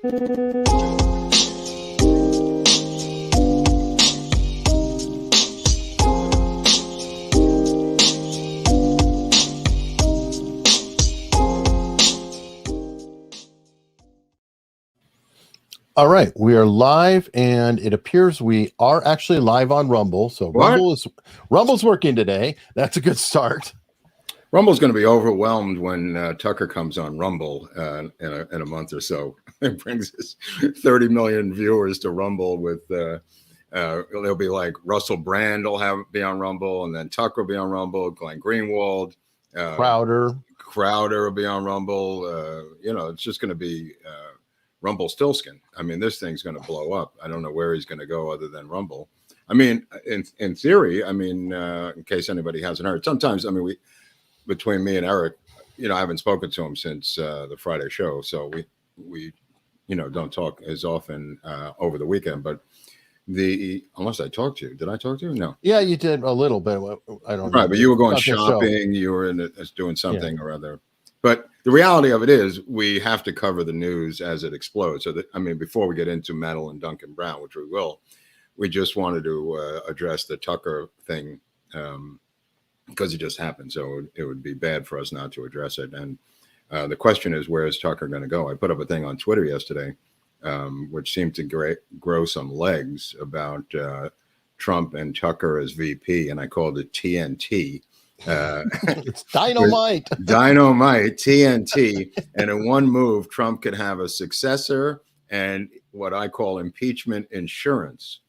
All right, we are live, and it appears we are actually live on Rumble. So Rumble's working today. That's a good start. Rumble's going to be overwhelmed when Tucker comes on Rumble in a month or so. It brings us 30 million viewers to Rumble. With it'll be like Russell Brand will be on Rumble, and then Tucker will be on Rumble. Glenn Greenwald, Crowder will be on Rumble. It's just going to be Rumble Stillskin. I mean, this thing's going to blow up. I don't know where he's going to go other than Rumble. I mean, in theory, in case anybody hasn't heard, sometimes, between me and Eric, I haven't spoken to him since the Friday show. So we don't talk as often over the weekend, but unless I talked to you, did I talk to you? No. Yeah, you did a little bit. I don't know. Right. But you were going shopping, you were doing something or other. But the reality of it is we have to cover the news as it explodes. So before we get into Madeleine Duncan Brown, which we will, we just wanted to address the Tucker thing because it just happened. So it would be bad for us not to address it. And the question is, where is Tucker going to go? I put up a thing on Twitter yesterday, which seemed to grow some legs about Trump and Tucker as VP, and I called it TNT. It's dynamite TNT, and in one move Trump could have a successor and what I call impeachment insurance.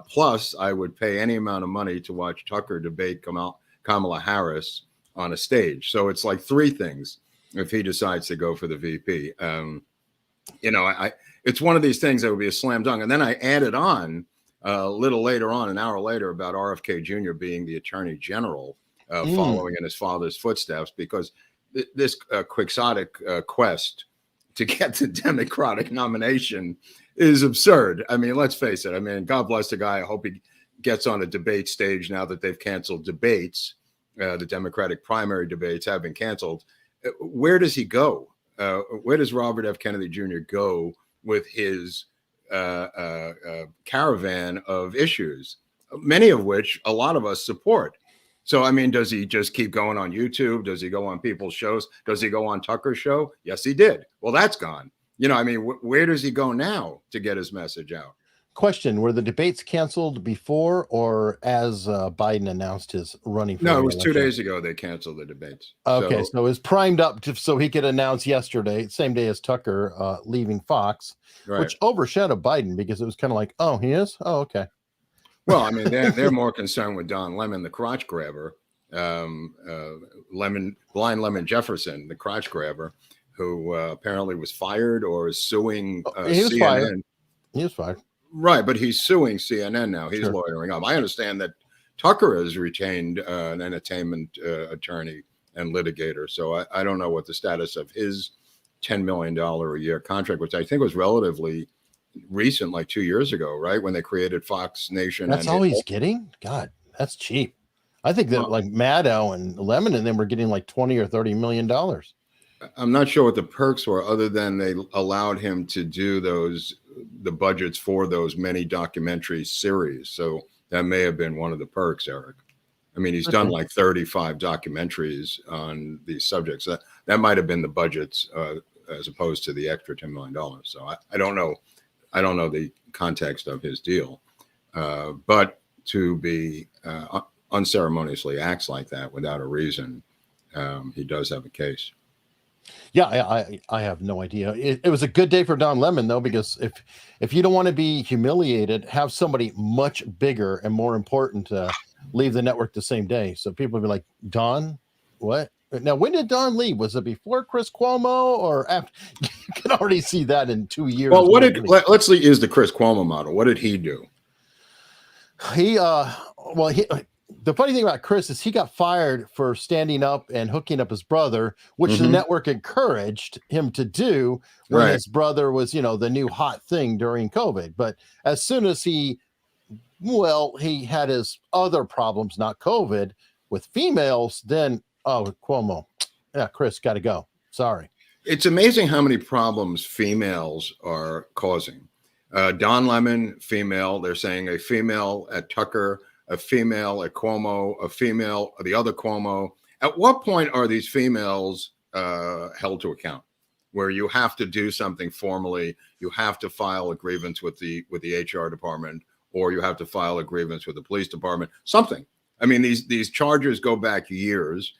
Plus I would pay any amount of money to watch Tucker debate Kamala Harris on a stage. So it's like three things if he decides to go for the VP. It's one of these things that would be a slam dunk. And then I added on a little later on, an hour later, about RFK Jr. being the Attorney General, following in his father's footsteps, because this quixotic quest to get the Democratic nomination is absurd. I mean, let's face it. God bless the guy. I hope he gets on a debate stage now that they've canceled debates. The Democratic primary debates have been canceled. Where does he go? Where does Robert F. Kennedy Jr. go with his caravan of issues, many of which a lot of us support? So, does he just keep going on YouTube? Does he go on people's shows? Does he go on Tucker's show? Yes, he did. Well, that's gone. Where does he go now to get his message out? Question: were the debates canceled before or as Biden announced his running for No, it was 2 days ago they canceled the debates. Okay, so it was primed up so he could announce yesterday, same day as Tucker leaving Fox, right, which overshadowed Biden because it was kind of like, oh, he is? Oh, okay. Well, they're more concerned with Don Lemon, the crotch grabber, Blind Lemon Jefferson, the crotch grabber, who apparently was fired or is suing he was CNN. Fired. He was fired. Right, but he's suing CNN now. He's lawyering up. I understand that Tucker has retained an entertainment attorney and litigator. So I don't know what the status of his $10 million a year contract, which I think was relatively recent, like 2 years ago, right? When they created Fox Nation. That's all he's getting? God, that's cheap. I think that like Maddow and Lemon and them were getting like 20 or $30 million. I'm not sure what the perks were, other than they allowed him to do the budgets for those many documentary series. So that may have been one of the perks, Eric. He's done like 35 documentaries on these subjects. That might have been the budgets as opposed to the extra $10 million. So I don't know. I don't know the context of his deal, but to be unceremoniously acts like that without a reason, he does have a case. Yeah, I have no idea. It was a good day for Don Lemon, though, because if you don't want to be humiliated, have somebody much bigger and more important leave the network the same day. So people will be like, Don, what? Now, when did Don leave? Was it before Chris Cuomo or after? You can already see that in 2 years. Well, let's use the Chris Cuomo model. What did he do? The funny thing about Chris is he got fired for standing up and hooking up his brother, which the network encouraged him to do when his brother was, the new hot thing during COVID. But as soon as he had his other problems, not COVID, with females, then, oh, Cuomo. Yeah, Chris, got to go. Sorry. It's amazing how many problems females are causing. Don Lemon, female. They're saying a female at Tucker, a female at Cuomo, a female at the other Cuomo. At what point are these females held to account? Where you have to do something formally, you have to file a grievance with the HR department, or you have to file a grievance with the police department. Something. I mean, these charges go back years.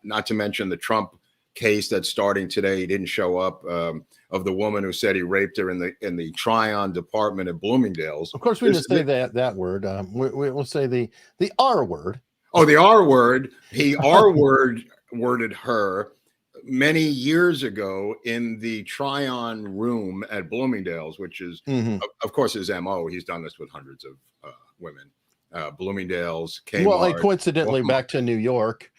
Not to mention the Trump case that's starting today. He didn't show up, of the woman who said he raped her in the Tryon department at Bloomingdale's. Of course, we didn't say that word. We'll say the R word. Oh, the R word. He worded her many years ago in the Tryon room at Bloomingdale's, which is, of course, his MO. He's done this with hundreds of women. Bloomingdale's, Kmart. Well, coincidentally, back to New York,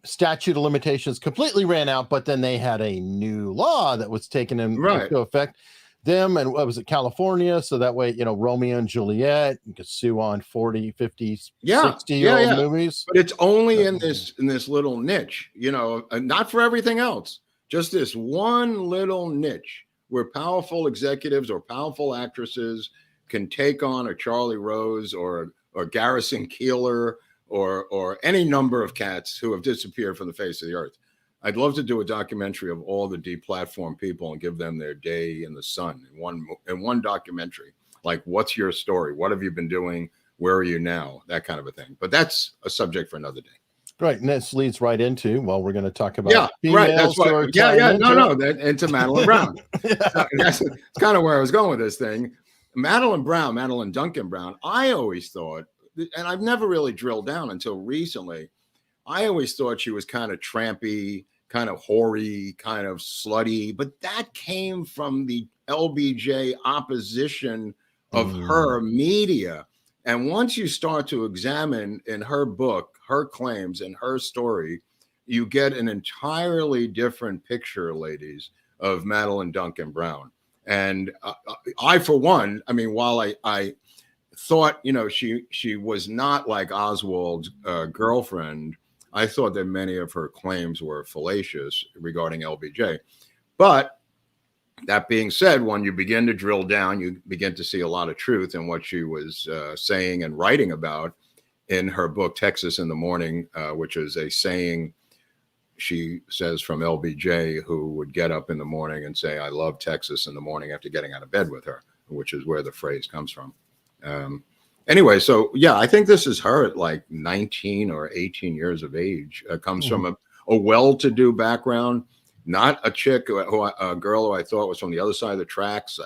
statute of limitations completely ran out, but then they had a new law that was taken into effect. Them and what was it, California? So that way, Romeo and Juliet, you could sue on 40, 50, 60-year-old movies. But it's only in this little niche, not for everything else. Just this one little niche where powerful executives or powerful actresses can take on a Charlie Rose or Garrison Keillor or any number of cats who have disappeared from the face of the earth. I'd love to do a documentary of all the deplatformed people and give them their day in the sun in one documentary. Like, what's your story? What have you been doing? Where are you now? That kind of a thing. But that's a subject for another day. Right, and this leads right into, we're going to talk about That's what. Into Madeleine Brown. That's kind of where I was going with this thing. Madeleine Duncan Brown. I always thought, and I've never really drilled down until recently, I always thought she was kind of trampy, kind of hoary, kind of slutty, but that came from the LBJ opposition of her media. And once you start to examine in her book, her claims and her story, you get an entirely different picture, ladies, of Madeleine Duncan Brown. And I, for one, I mean, while I thought, she was not like Oswald's girlfriend, I thought that many of her claims were fallacious regarding LBJ. But that being said, when you begin to drill down, you begin to see a lot of truth in what she was saying and writing about in her book, Texas in the Morning, which is a saying she says from LBJ, who would get up in the morning and say, I love Texas in the morning after getting out of bed with her, which is where the phrase comes from. Anyway, so I think this is her at like 19 or 18 years of age. Comes from a well-to-do background, not a chick, a girl who I thought was from the other side of the tracks.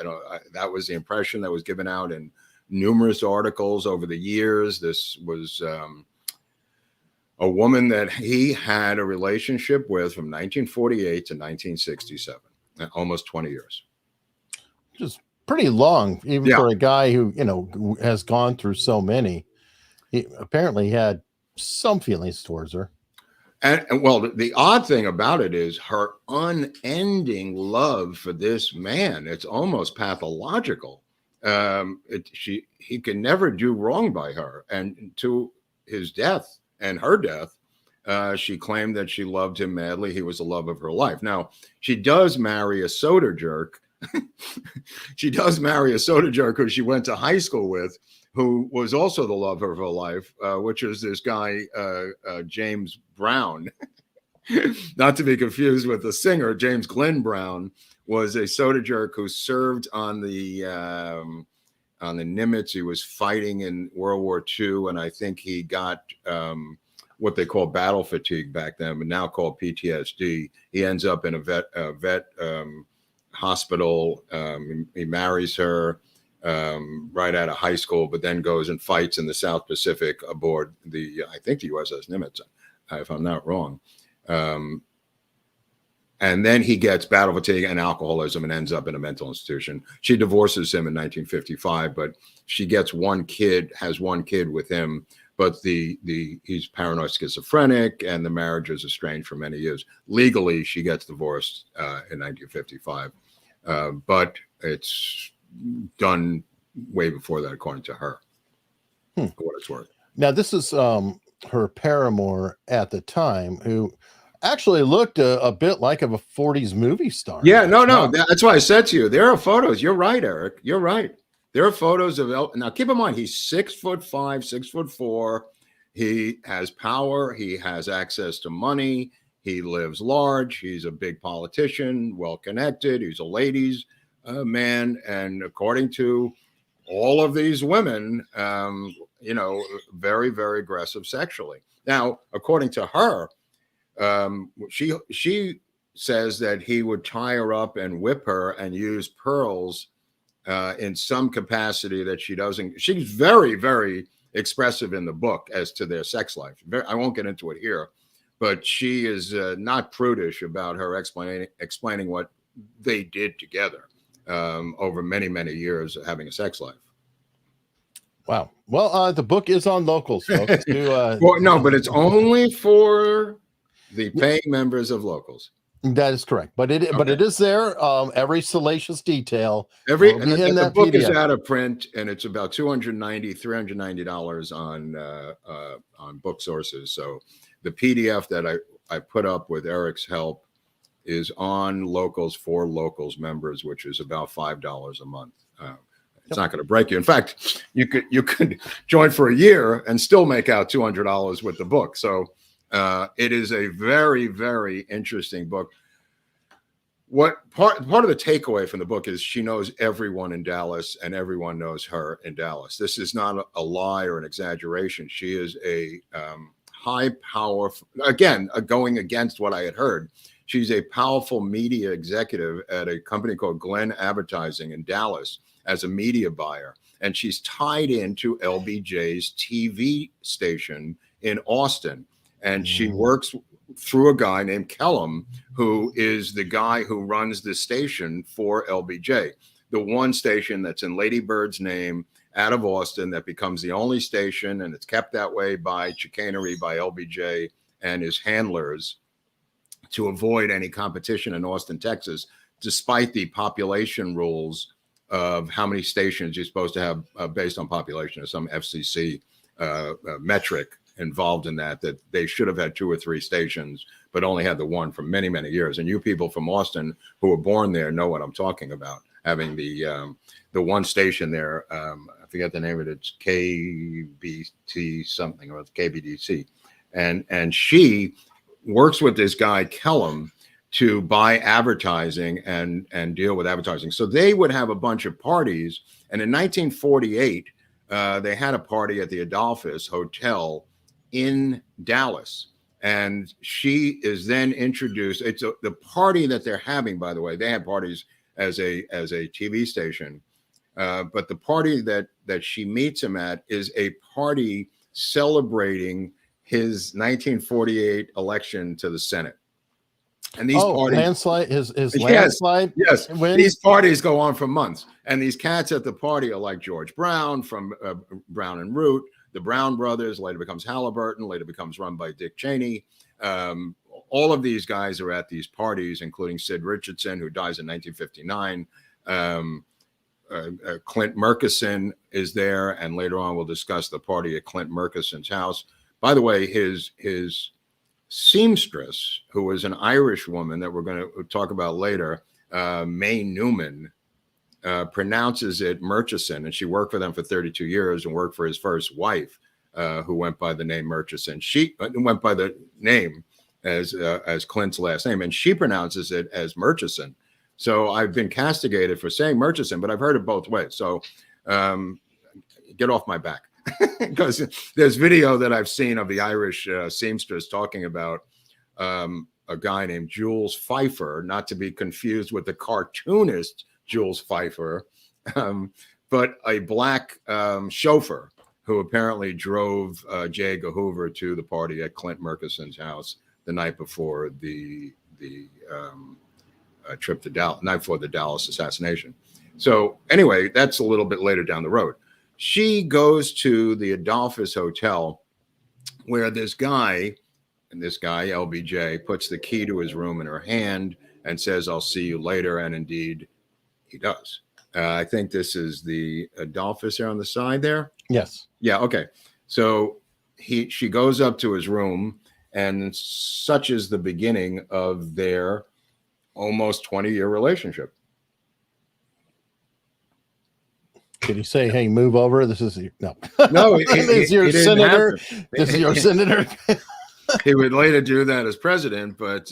That was the impression that was given out in numerous articles over the years. This was a woman that he had a relationship with from 1948 to 1967, almost 20 years. Just pretty long, even for a guy who has gone through so many. He apparently had some feelings towards her. And well, the odd thing about it is her unending love for this man. It's almost pathological. He can never do wrong by her, and to his death and her death, she claimed that she loved him madly. He was the love of her life. Now, she does marry a soda jerk. She does marry a soda jerk who she went to high school with, who was also the love of her life, which is this guy, James Brown. Not to be confused with the singer. James Glenn Brown was a soda jerk who served on the Nimitz. He was fighting in World War II, and I think he got what they call battle fatigue back then, but now called PTSD. He ends up in a vet hospital. He marries her right out of high school, but then goes and fights in the South Pacific aboard I think the USS Nimitz, if I'm not wrong. And then he gets battle fatigue and alcoholism and ends up in a mental institution. She divorces him in 1955, but she gets has one kid with him, but he's paranoid schizophrenic and the marriage is estranged for many years. Legally, she gets divorced in 1955. But it's done way before that, according to her, for what it's worth. Now, this is her paramour at the time, who actually looked a bit like of a 40s movie star. Yeah, no. That's why I said to you, there are photos. You're right, Eric. You're right. There are photos of now. Keep in mind, he's 6'5", 6'4". He has power. He has access to money. He lives large. He's a big politician, well connected. He's a ladies' man, and according to all of these women, very, very aggressive sexually. Now, according to her, she says that he would tie her up and whip her and use pearls in some capacity that she doesn't. She's very, very expressive in the book as to their sex life. I won't get into it here, but she is not prudish about her explaining what they did together over many, many years of having a sex life. Wow. Well, the book is on Locals, folks. Well, no, but it's only for the paying members of Locals. That is correct, but it is there. Every salacious detail. And the book PDF is out of print, and it's about $390 on book sources. So the PDF that I put up with Eric's help is on Locals for Locals members, which is about $5 a month. It's not going to break you. In fact, you could join for a year and still make out $200 with the book. So it is a very, very interesting book. What part of the takeaway from the book is she knows everyone in Dallas and everyone knows her in Dallas. This is not a lie or an exaggeration. She is a high power, again, going against what I had heard. She's a powerful media executive at a company called Glenn Advertising in Dallas as a media buyer. And she's tied into LBJ's TV station in Austin. And she works through a guy named Kellum, who is the guy who runs the station for LBJ, the one station that's in Lady Bird's name out of Austin that becomes the only station, and it's kept that way by chicanery by LBJ and his handlers to avoid any competition in Austin, Texas, despite the population rules of how many stations you're supposed to have based on population, or some FCC metric involved in that they should have had 2 or 3 stations, but only had the one for many, many years. And you people from Austin who were born there know what I'm talking about, having the one station there. I forget the name of it. It's KBT something, or it's KBDC. And she works with this guy, Kellum, to buy advertising and deal with advertising. So they would have a bunch of parties. And in 1948, they had a party at the Adolphus Hotel in Dallas. And she is then introduced. It's the party that they're having, by the way. They have parties as a TV station. But the party that she meets him at is a party celebrating his 1948 election to the Senate. And these parties, landslide, his landslide. Yes, these parties go on for months. And these cats at the party are like George Brown from Brown and Root, the Brown brothers, later becomes Halliburton, later becomes run by Dick Cheney. All of these guys are at these parties, including Sid Richardson, who dies in 1959. Clint Murkison is there, and later on we'll discuss the party at Clint Murkison's house. By the way, his seamstress, who was an Irish woman that we're going to talk about later, May Newman, pronounces it Murchison, and she worked for them for 32 years and worked for his first wife, who went by the name Murchison. She went by the name as Clint's last name, and she pronounces it as Murchison. So I've been castigated for saying Murchison, but I've heard it both ways. So get off my back. Because there's video that I've seen of the Irish seamstress talking about a guy named Jules Pfeiffer, not to be confused with the cartoonist Jules Pfeiffer, but a black chauffeur who apparently drove J. Edgar Hoover to the party at Clint Murkison's house the night before the trip to Dallas, night before the Dallas assassination. So anyway, that's a little bit later down the road. She goes to the Adolphus Hotel where this guy, LBJ, puts the key to his room in her hand and says, "I'll see you later." And indeed, he does. I think this is the Adolphus there on the side there. Yes. Yeah. Okay. So she goes up to his room And such is the beginning of their almost 20-year relationship. Did he say, "Hey, move over"? This is no. This is your senator. This is your senator. He would later do that as president. But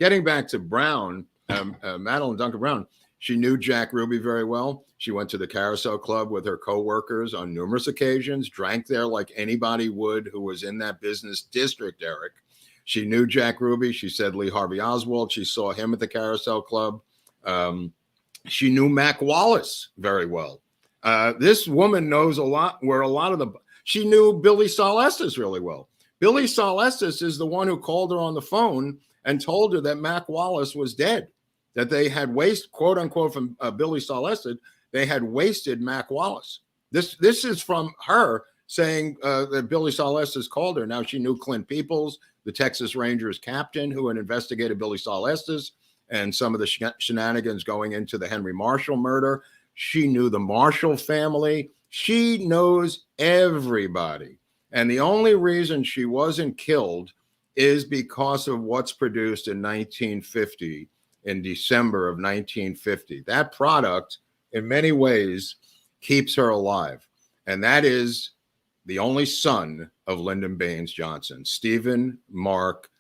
getting back to Brown, Madeleine Duncan Brown, she knew Jack Ruby very well. She went to the Carousel Club with her co-workers on numerous occasions, drank there like anybody would who was in that business district, Eric. She knew Jack Ruby. She said Lee Harvey Oswald. She saw him at the Carousel Club. She knew Mac Wallace very well. This woman knows a lot where a lot of the, she knew Billy Saul Estes really well. Billy Saul Estes is the one who called her on the phone and told her that Mac Wallace was dead, that they had wasted, quote unquote, from Billy Saul Estes, they had wasted Mac Wallace. This is from her saying that Billy Saul Estes called her. Now she knew Clint Peoples, the Texas Rangers captain who had investigated Billy Saul Estes and some of the shenanigans going into the Henry Marshall murder. She knew the Marshall family. She knows everybody. And the only reason she wasn't killed is because of what's produced in 1950, in December of 1950. That product, in many ways, keeps her alive. And that is the only son of Lyndon Baines Johnson, Stephen Mark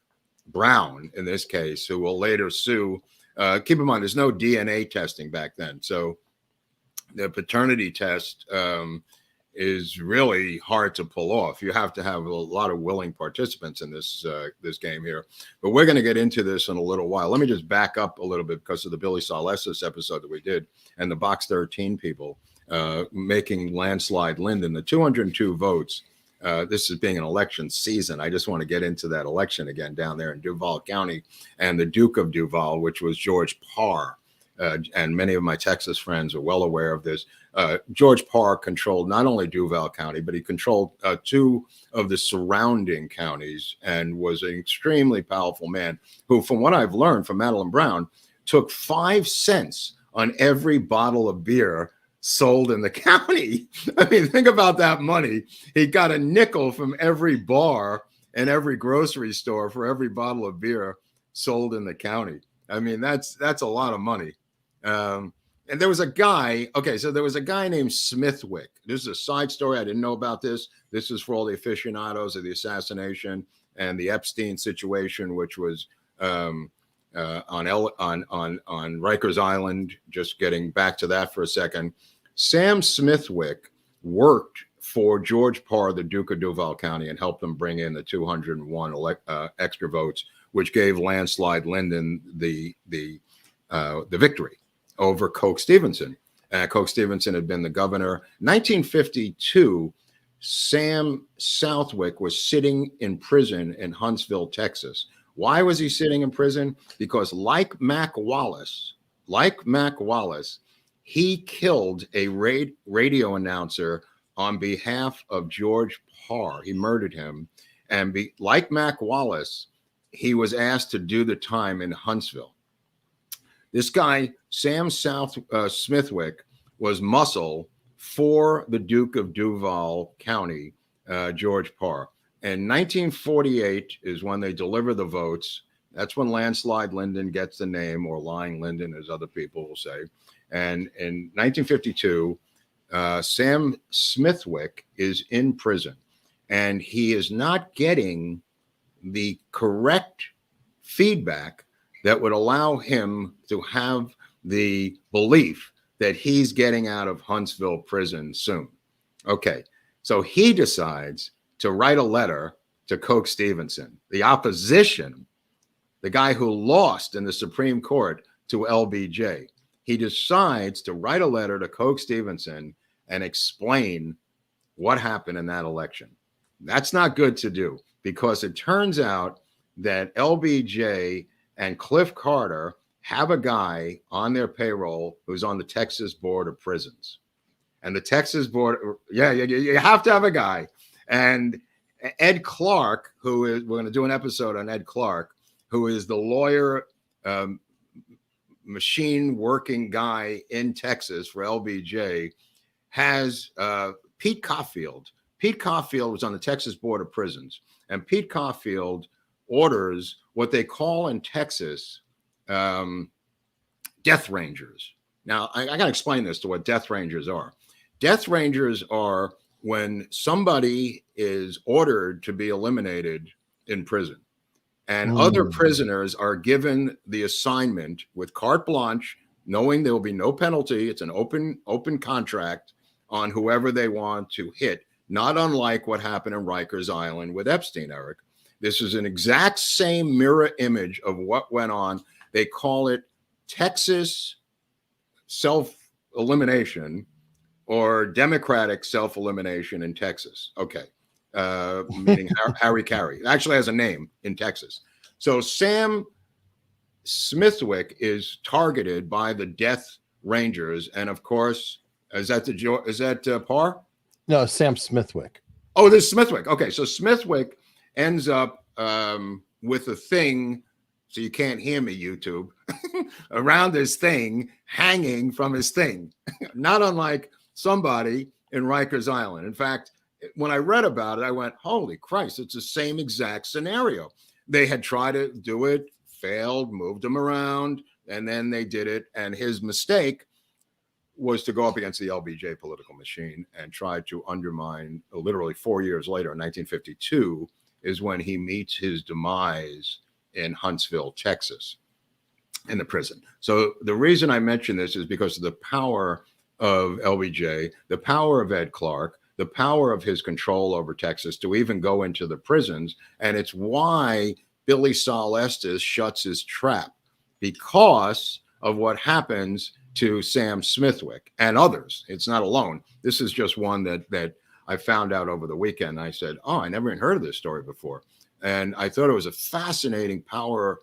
Brown, in this case, who will later sue. Keep in mind, there's no DNA testing back then. So the paternity test is really hard to pull off. You have to have a lot of willing participants in this this game here. But we're going to get into this in a little while. Let me just back up a little bit because of the Billy Saul Estes episode that we did and the Box 13 people making landslide Lyndon, the 202 votes. This is being an election season. I just want to get into that election again down there in Duval County and the Duke of Duval, which was George Parr. And many of my Texas friends are well aware of this. George Parr controlled not only Duval County, but he controlled two of the surrounding counties and was an extremely powerful man who, from what I've learned from Madeleine Brown, took 5 cents on every bottle of beer sold in the county. I mean, think about that money. He got a nickel from every bar and every grocery store for every bottle of beer sold in the county. I mean, that's a lot of money. And there was a guy, okay, so there was a guy named Smithwick. This is a side story. I didn't know about this. This is for all the aficionados of the assassination and the Epstein situation, which was on Rikers Island. Just getting back to that for a second. Sam Smithwick worked for George Parr, the Duke of Duval County, and helped them bring in the 201 extra votes, which gave landslide Lyndon the victory over Coke Stevenson. Coke Stevenson had been the governor. 1952, Sam Southwick was sitting in prison in Huntsville, Texas. Why was he sitting in prison? Because like Mac Wallace, he killed a radio announcer on behalf of George Parr. He murdered him. And like Mac Wallace, he was asked to do the time in Huntsville. This guy, Sam Smithwick, was muscle for the Duke of Duval County, George Parr. And 1948 is when they deliver the votes. That's when landslide Lyndon gets the name, or lying Lyndon, as other people will say. And in 1952, Sam Smithwick is in prison, and he is not getting the correct feedback that would allow him to have the belief that he's getting out of Huntsville prison soon. Okay, so he decides to write a letter to Coke Stevenson, the opposition, the guy who lost in the Supreme Court to LBJ. He decides to write a letter to Coke Stevenson and explain what happened in that election. That's not good to do, because it turns out that LBJ and Cliff Carter have a guy on their payroll who's on the Texas Board of Prisons. And the Texas Board, you have to have a guy. And Ed Clark, who is, we're going to do an episode on Ed Clark, who is the lawyer, machine working guy in Texas for LBJ, has Pete Caulfield. Pete Caulfield was on the Texas Board of Prisons, and Pete Caulfield orders what they call in Texas death rangers. Now, I got to explain this to what death rangers are. Death rangers are when somebody is ordered to be eliminated in prison, and other prisoners are given the assignment with carte blanche, knowing there will be no penalty. It's an open contract on whoever they want to hit, not unlike what happened in Rikers Island with Epstein, Eric. This is an exact same mirror image of what went on. They call it Texas self-elimination or democratic self-elimination in Texas. Okay. Meaning Harry Carey. It actually has a name in Texas. So Sam Smithwick is targeted by the Death Rangers. And of course, is that Parr? No, Sam Smithwick. Oh, this is Smithwick. Okay. So Smithwick ends up with a thing, so you can't hear me, YouTube, around this thing, hanging from his thing, not unlike somebody in Rikers Island. In fact, when I read about it, I went, holy Christ, it's the same exact scenario. They had tried to do it, failed, moved him around, and then they did it. And his mistake was to go up against the LBJ political machine and try to undermine, literally 4 years later, in 1952, is when he meets his demise in Huntsville, Texas, in the prison. So the reason I mention this is because of the power of LBJ, the power of Ed Clark, the power of his control over Texas to even go into the prisons. And it's why Billy Saul Estes shuts his trap, because of what happens to Sam Smithwick and others. It's not alone. This is just one that I found out over the weekend. I said, oh, I never even heard of this story before. And I thought it was a fascinating power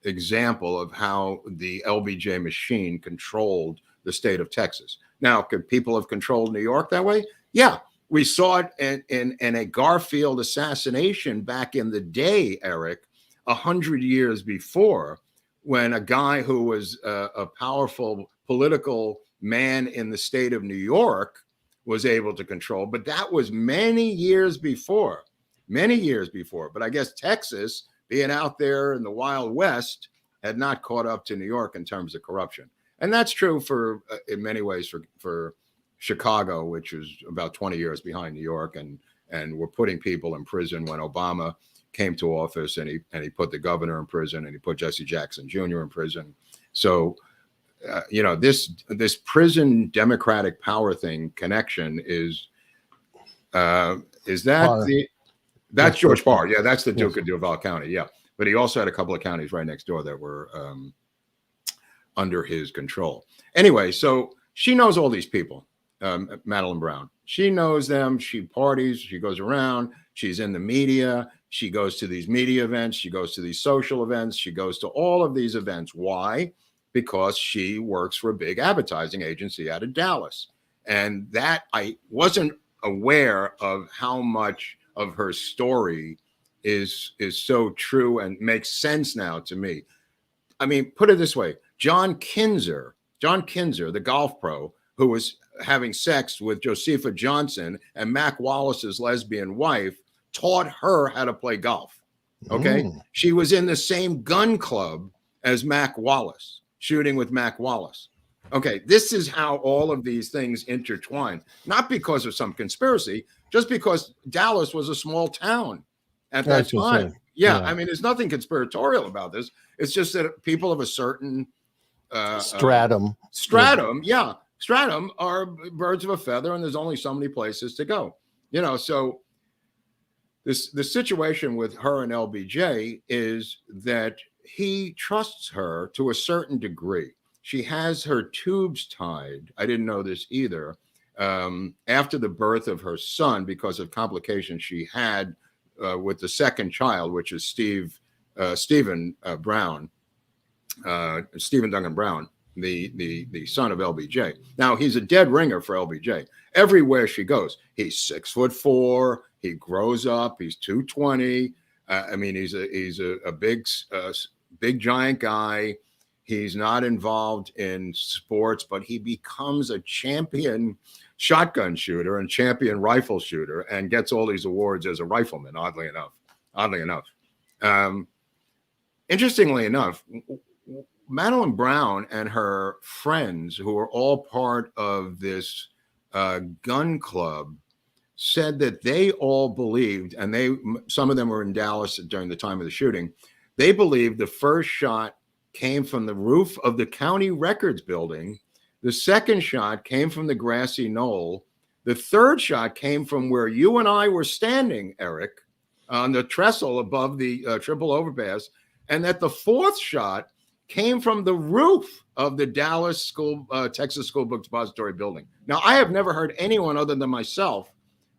example of how the LBJ machine controlled the state of Texas. Now, could people have controlled New York that way? Yeah. We saw it in a Garfield assassination back in the day, Eric, 100 years before, when a guy who was a powerful political man in the state of New York was able to control. But that was many years before. But I guess Texas, being out there in the Wild West, had not caught up to New York in terms of corruption. And that's true for, in many ways, for Chicago, which is about 20 years behind New York, and we're putting people in prison when Obama came to office, and he put the governor in prison, and he put Jesse Jackson Jr. in prison. So, this prison democratic power thing connection is that Parr. that's George Parr. Yeah, that's the Duke of Duval County. Yeah, but he also had a couple of counties right next door that were under his control. Anyway, so she knows all these people. Madeleine Brown. She knows them. She parties. She goes around. She's in the media. She goes to these media events. She goes to these social events. She goes to all of these events. Why? Because she works for a big advertising agency out of Dallas. And that, I wasn't aware of how much of her story is so true and makes sense now to me. I mean, put it this way. John Kinzer, the golf pro, who was having sex with Josepha Johnson and Mac Wallace's lesbian wife, taught her how to play golf. Okay. She was in the same gun club as Mac Wallace, shooting with Mac Wallace. Okay. This is how all of these things intertwine, not because of some conspiracy, just because Dallas was a small town at that time. Yeah. I mean, there's nothing conspiratorial about this. It's just that people of a certain stratum. Yeah. Stratum are birds of a feather, and there's only so many places to go. So the situation with her and LBJ is that he trusts her to a certain degree. She has her tubes tied. I didn't know this either. After the birth of her son, because of complications she had with the second child, which is Stephen Duncan Brown, the son of LBJ. Now, he's a dead ringer for LBJ. Everywhere she goes, he's 6'4". He grows up. He's 220. I mean, he's a big giant guy. He's not involved in sports, but he becomes a champion shotgun shooter and champion rifle shooter, and gets all these awards as a rifleman. Oddly enough. interestingly enough, Madeleine Brown and her friends, who were all part of this gun club, said that they all believed, and some of them were in Dallas during the time of the shooting, they believed the first shot came from the roof of the county records building. The second shot came from the grassy knoll. The third shot came from where you and I were standing, Eric, on the trestle above the triple overpass, and that the fourth shot came from the roof of the Dallas Texas School Book Depository building. Now, I have never heard anyone other than myself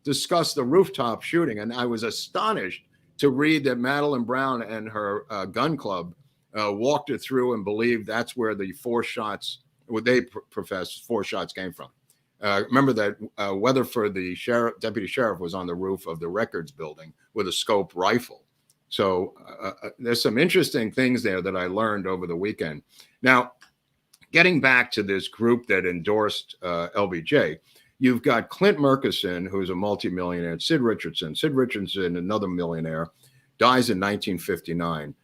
discuss the rooftop shooting, and I was astonished to read that Madeleine Brown and her gun club walked it through and believed that's where the four shots, what they professed, four shots came from. Remember that Weatherford, the deputy sheriff, was on the roof of the records building with a scope rifle. So there's some interesting things there that I learned over the weekend. Now, getting back to this group that endorsed LBJ, you've got Clint Murchison, who's a multimillionaire, and Sid Richardson. Sid Richardson, another millionaire, dies in 1959.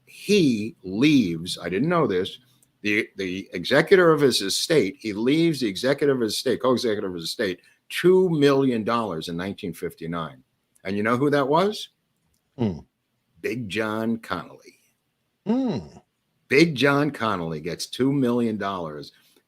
He leaves, I didn't know this, the executor of his estate, he leaves the executive of his estate, co-executive of his estate, $2 million in 1959. And you know who that was? Big John Connolly. Big John Connolly gets $2 million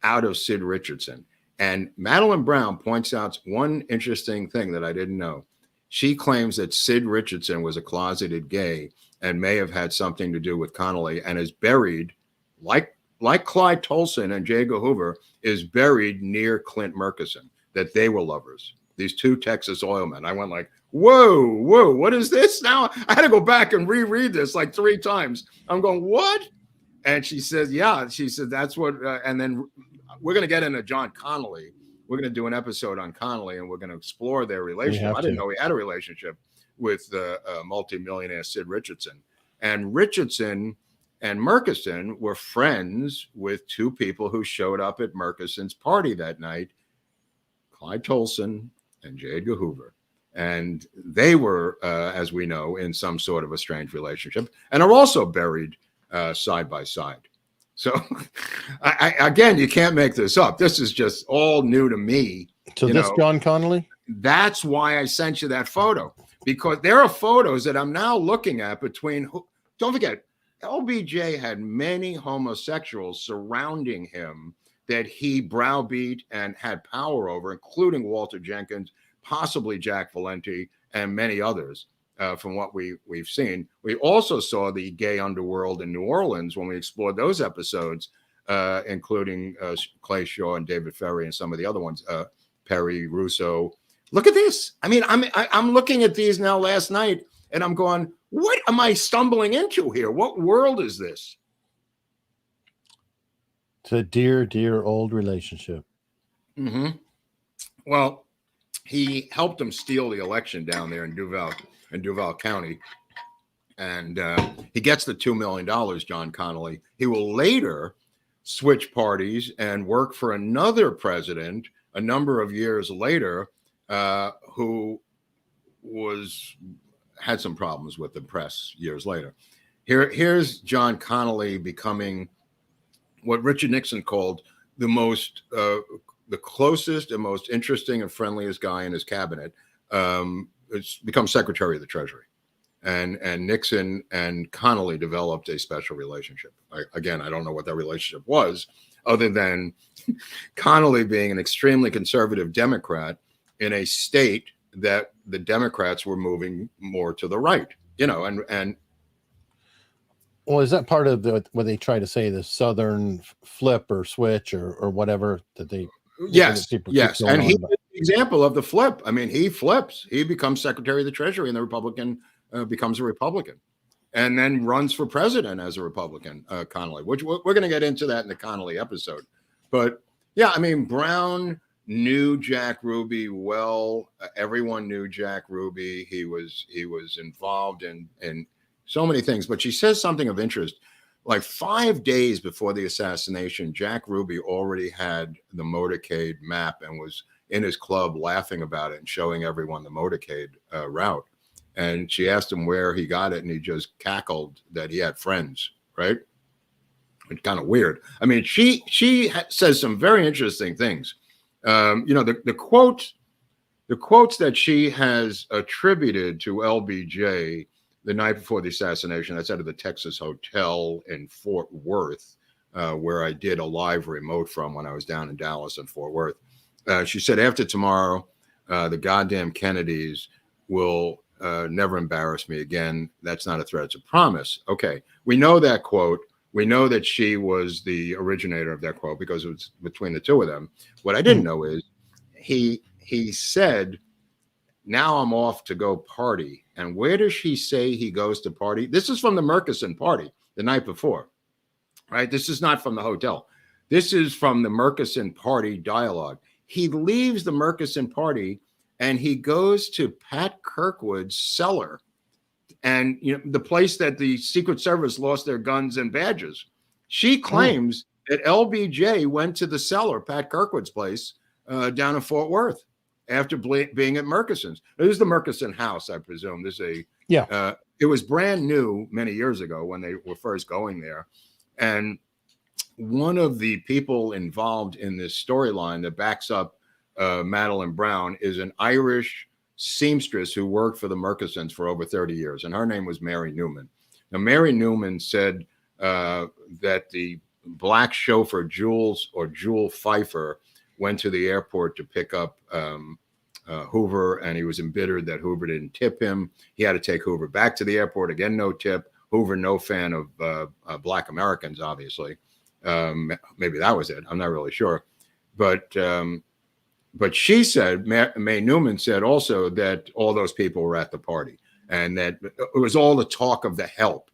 out of Sid Richardson. And Madeleine Brown points out one interesting thing that I didn't know. She claims that Sid Richardson was a closeted gay and may have had something to do with Connolly, and is buried, like Clyde Tolson and J. Edgar Hoover, is buried near Clint Murchison, that they were lovers, these two Texas oil men. I went like, whoa, what is this now? I had to go back and reread this like 3 times. I'm going, what? And she says, yeah, she said, that's what, and then we're going to get into John Connolly. We're going to do an episode on Connolly, and we're going to explore their relationship. I didn't know he had a relationship with the multimillionaire Sid Richardson. And Richardson and Murchison were friends with 2 people who showed up at Murchison's party that night, Clyde Tolson and J. Edgar Hoover. And they were, as we know, in some sort of a strange relationship, and are also buried side by side. So, again, you can't make this up. This is just all new to me. To this John Connolly? That's why I sent you that photo, because there are photos that I'm now looking at between, don't forget, LBJ had many homosexuals surrounding him that he browbeat and had power over, including Walter Jenkins, possibly Jack Valenti, and many others. From what we've seen. We also saw the gay underworld in New Orleans when we explored those episodes, including Clay Shaw and David Ferry and some of the other ones, Perry, Russo. Look at this. I mean, I'm looking at these now last night, and I'm going, what am I stumbling into here? What world is this? It's a dear old relationship. Well, he helped him steal the election down there in Duval County. And he gets the $2 million, John Connolly. He will later switch parties and work for another president a number of years later, who had some problems with the press years later. Here's John Connolly becoming what Richard Nixon called the closest and most interesting and friendliest guy in his cabinet. It's become Secretary of the Treasury, and Nixon and Connolly developed a special relationship. I don't know what that relationship was, other than Connolly being an extremely conservative Democrat in a state that the Democrats were moving more to the right, and well, is that part of what they try to say, the Southern flip or switch or whatever that they? Yes. And he's an example of the flip. I mean, he flips. He becomes Secretary of the Treasury, and the Republican becomes a Republican, and then runs for president as a Republican, Connolly, which we're going to get into that in the Connolly episode. But yeah, I mean, Brown knew Jack Ruby well. Everyone knew Jack Ruby. He was involved in so many things. But she says something of interest. Like 5 days before the assassination, Jack Ruby already had the motorcade map and was in his club laughing about it and showing everyone the motorcade route. And she asked him where he got it, and he just cackled that he had friends, right? It's kind of weird. I mean, she says some very interesting things. The quotes that she has attributed to LBJ the night before the assassination, that's out of the Texas Hotel in Fort Worth, where I did a live remote from when I was down in Dallas and Fort Worth. She said, after tomorrow, the goddamn Kennedys will never embarrass me again. That's not a threat, it's a promise. Okay, we know that quote. We know that she was the originator of that quote because it was between the two of them. What I didn't know is he said, now I'm off to go party. And where does she say he goes to party? This is from the Murchison party the night before, right? This is not from the hotel. This is from the Murchison party dialogue. He leaves the Murchison party and he goes to Pat Kirkwood's cellar, and the place that the Secret Service lost their guns and badges. She claims that LBJ went to the cellar, Pat Kirkwood's place, down in Fort Worth, after being at Murchison's. It was the Murchison house, I presume. It was brand new many years ago when they were first going there. And one of the people involved in this storyline that backs up Madeleine Brown is an Irish seamstress who worked for the Murchisons for over 30 years, and her name was Mary Newman. Now, Mary Newman said that the black chauffeur Jewel Pfeiffer went to the airport to pick up Hoover, and he was embittered that Hoover didn't tip him. He had to take Hoover back to the airport. Again, no tip. Hoover, no fan of black Americans, obviously. Maybe that was it. I'm not really sure. But she said, May Newman said also that all those people were at the party and that it was all the talk of the help.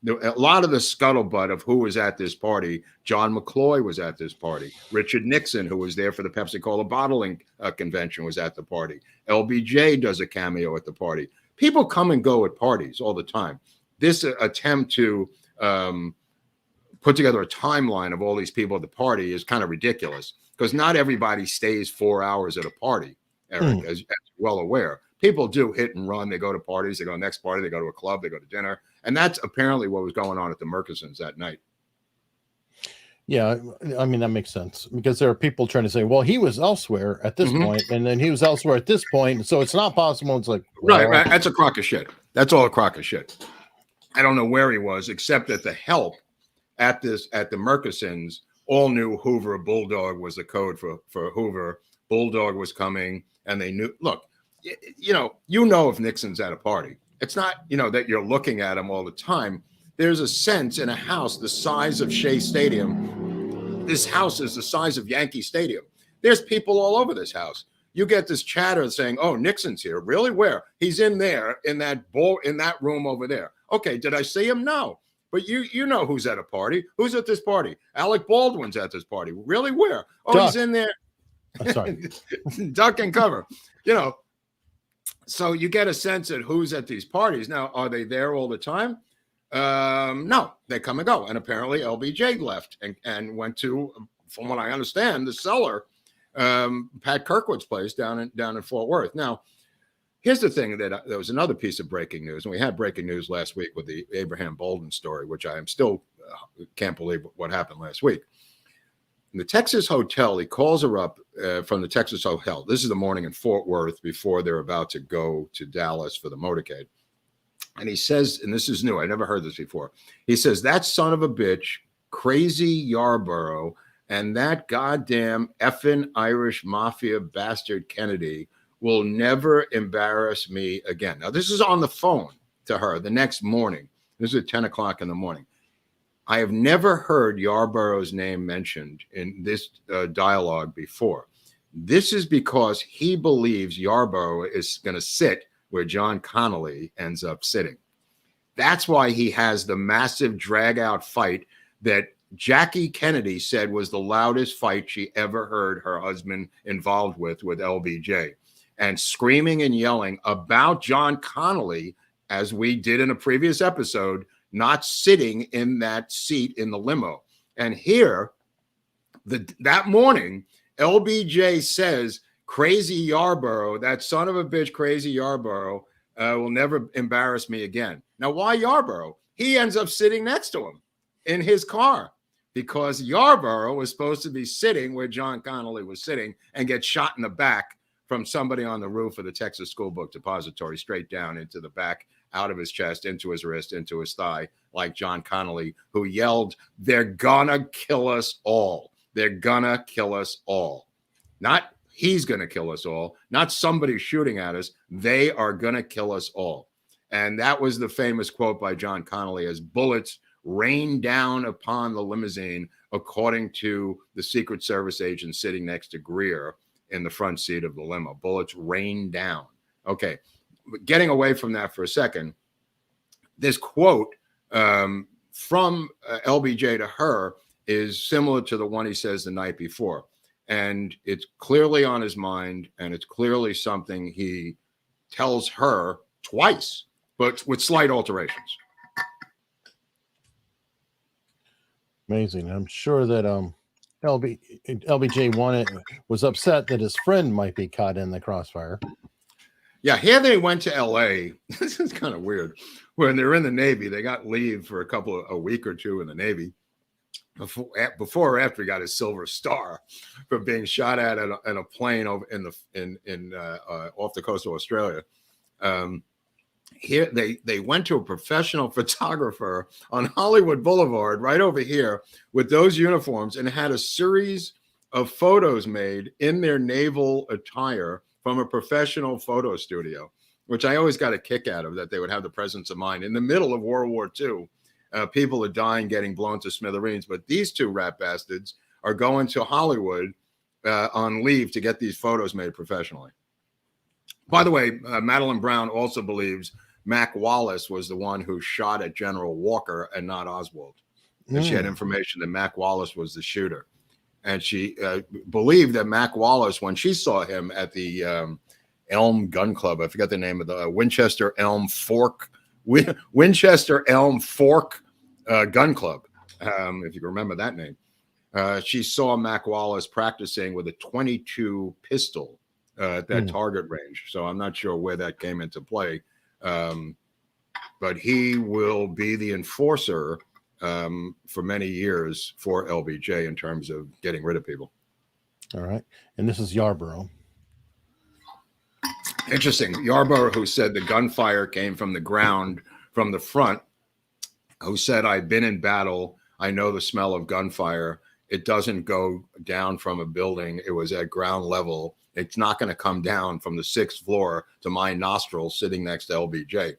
A lot of the scuttlebutt of who was at this party. John McCloy was at this party. Richard Nixon, who was there for the Pepsi-Cola bottling convention, was at the party. LBJ does a cameo at the party. People come and go at parties all the time. This attempt to put together a timeline of all these people at the party is kind of ridiculous, because not everybody stays 4 hours at a party, Eric, as you're well aware. People do hit and run. They go to parties. They go to the next party. They go to a club. They go to dinner. And that's apparently what was going on at the Murchisons that night. Yeah, I mean, that makes sense, because there are people trying to say, well, he was elsewhere at this point, and then he was elsewhere at this point, so it's not possible. It's like, well, right. That's a crock of shit. That's all a crock of shit. I don't know where he was, except that the help at the Murchisons all knew Hoover Bulldog was the code for Hoover. Bulldog was coming, and they knew. Look, you know if Nixon's at a party, it's not that you're looking at him all the time. There's a sense in a house the size of Shea Stadium. This house is the size of Yankee Stadium. There's people all over this house. You get this chatter saying, "Oh, Nixon's here." Really? Where? He's in there, in that room over there. Okay, did I see him? No. But you know who's at a party. Who's at this party? Alec Baldwin's at this party. Really? Where? Oh, Duck. He's in there. Sorry. Duck and cover. So you get a sense at who's at these parties. Now, are they there all the time? No, they come and go. And apparently LBJ left and went to, from what I understand, the cellar, Pat Kirkwood's place down in Fort Worth. Now, here's the thing, that there was another piece of breaking news, and we had breaking news last week with the Abraham Bolden story, which I am still can't believe what happened last week. In the Texas hotel, he calls her up from the Texas hotel. This is the morning in Fort Worth before they're about to go to Dallas for the motorcade. And he says, and this is new, I never heard this before. He says, that son of a bitch, crazy Yarborough, and that goddamn effing Irish mafia bastard Kennedy will never embarrass me again. Now, this is on the phone to her the next morning. This is at 10 o'clock in the morning. I have never heard Yarborough's name mentioned in this dialogue before. This is because he believes Yarborough is going to sit where John Connolly ends up sitting. That's why he has the massive drag-out fight that Jackie Kennedy said was the loudest fight she ever heard her husband involved with LBJ. And screaming and yelling about John Connolly, as we did in a previous episode, not sitting in that seat in the limo. And here, that morning, LBJ says, crazy Yarborough, that son of a bitch, crazy Yarborough, will never embarrass me again. Now, why Yarborough? He ends up sitting next to him in his car because Yarborough was supposed to be sitting where John Connolly was sitting and get shot in the back from somebody on the roof of the Texas School Book Depository, straight down into the back, out of his chest, into his wrist, into his thigh, like John Connolly, who yelled, "They're gonna kill us all. They're gonna kill us all." Not he's gonna kill us all, not somebody shooting at us. They are gonna kill us all. And that was the famous quote by John Connolly as bullets rained down upon the limousine, according to the Secret Service agent sitting next to Greer in the front seat of the limo. Bullets rained down. Okay, getting away from that for a second, this quote from LBJ to her is similar to the one he says the night before. And it's clearly on his mind, and it's clearly something he tells her twice, but with slight alterations. Amazing. I'm sure that LBJ was upset that his friend might be caught in the crossfire. Yeah, here they went to LA. This is kind of weird. When they're in the Navy, they got leave for a week or two in the Navy before or after he got his Silver Star for being shot at in a plane over off the coast of Australia. Here they went to a professional photographer on Hollywood Boulevard right over here with those uniforms and had a series of photos made in their naval attire from a professional photo studio, which I always got a kick out of, that they would have the presence of mind in the middle of World War II. People are dying, getting blown to smithereens, but these two rat bastards are going to Hollywood on leave to get these photos made professionally. By the way, Madeleine Brown also believes Mac Wallace was the one who shot at General Walker and not Oswald. And she had information that Mac Wallace was the shooter. And she believed that Mac Wallace, when she saw him at the Elm Gun Club, I forget the name of the Winchester Elm Fork Gun Club, if you can remember that name. She saw Mac Wallace practicing with a .22 pistol at that target range. So I'm not sure where that came into play. But he will be the enforcer for many years for LBJ in terms of getting rid of people. All right. And this is Yarborough. Interesting. Yarborough, who said the gunfire came from the ground, from the front, who said, "I've been in battle. I know the smell of gunfire. It doesn't go down from a building. It was at ground level. It's not going to come down from the 6th floor to my nostrils sitting next to LBJ."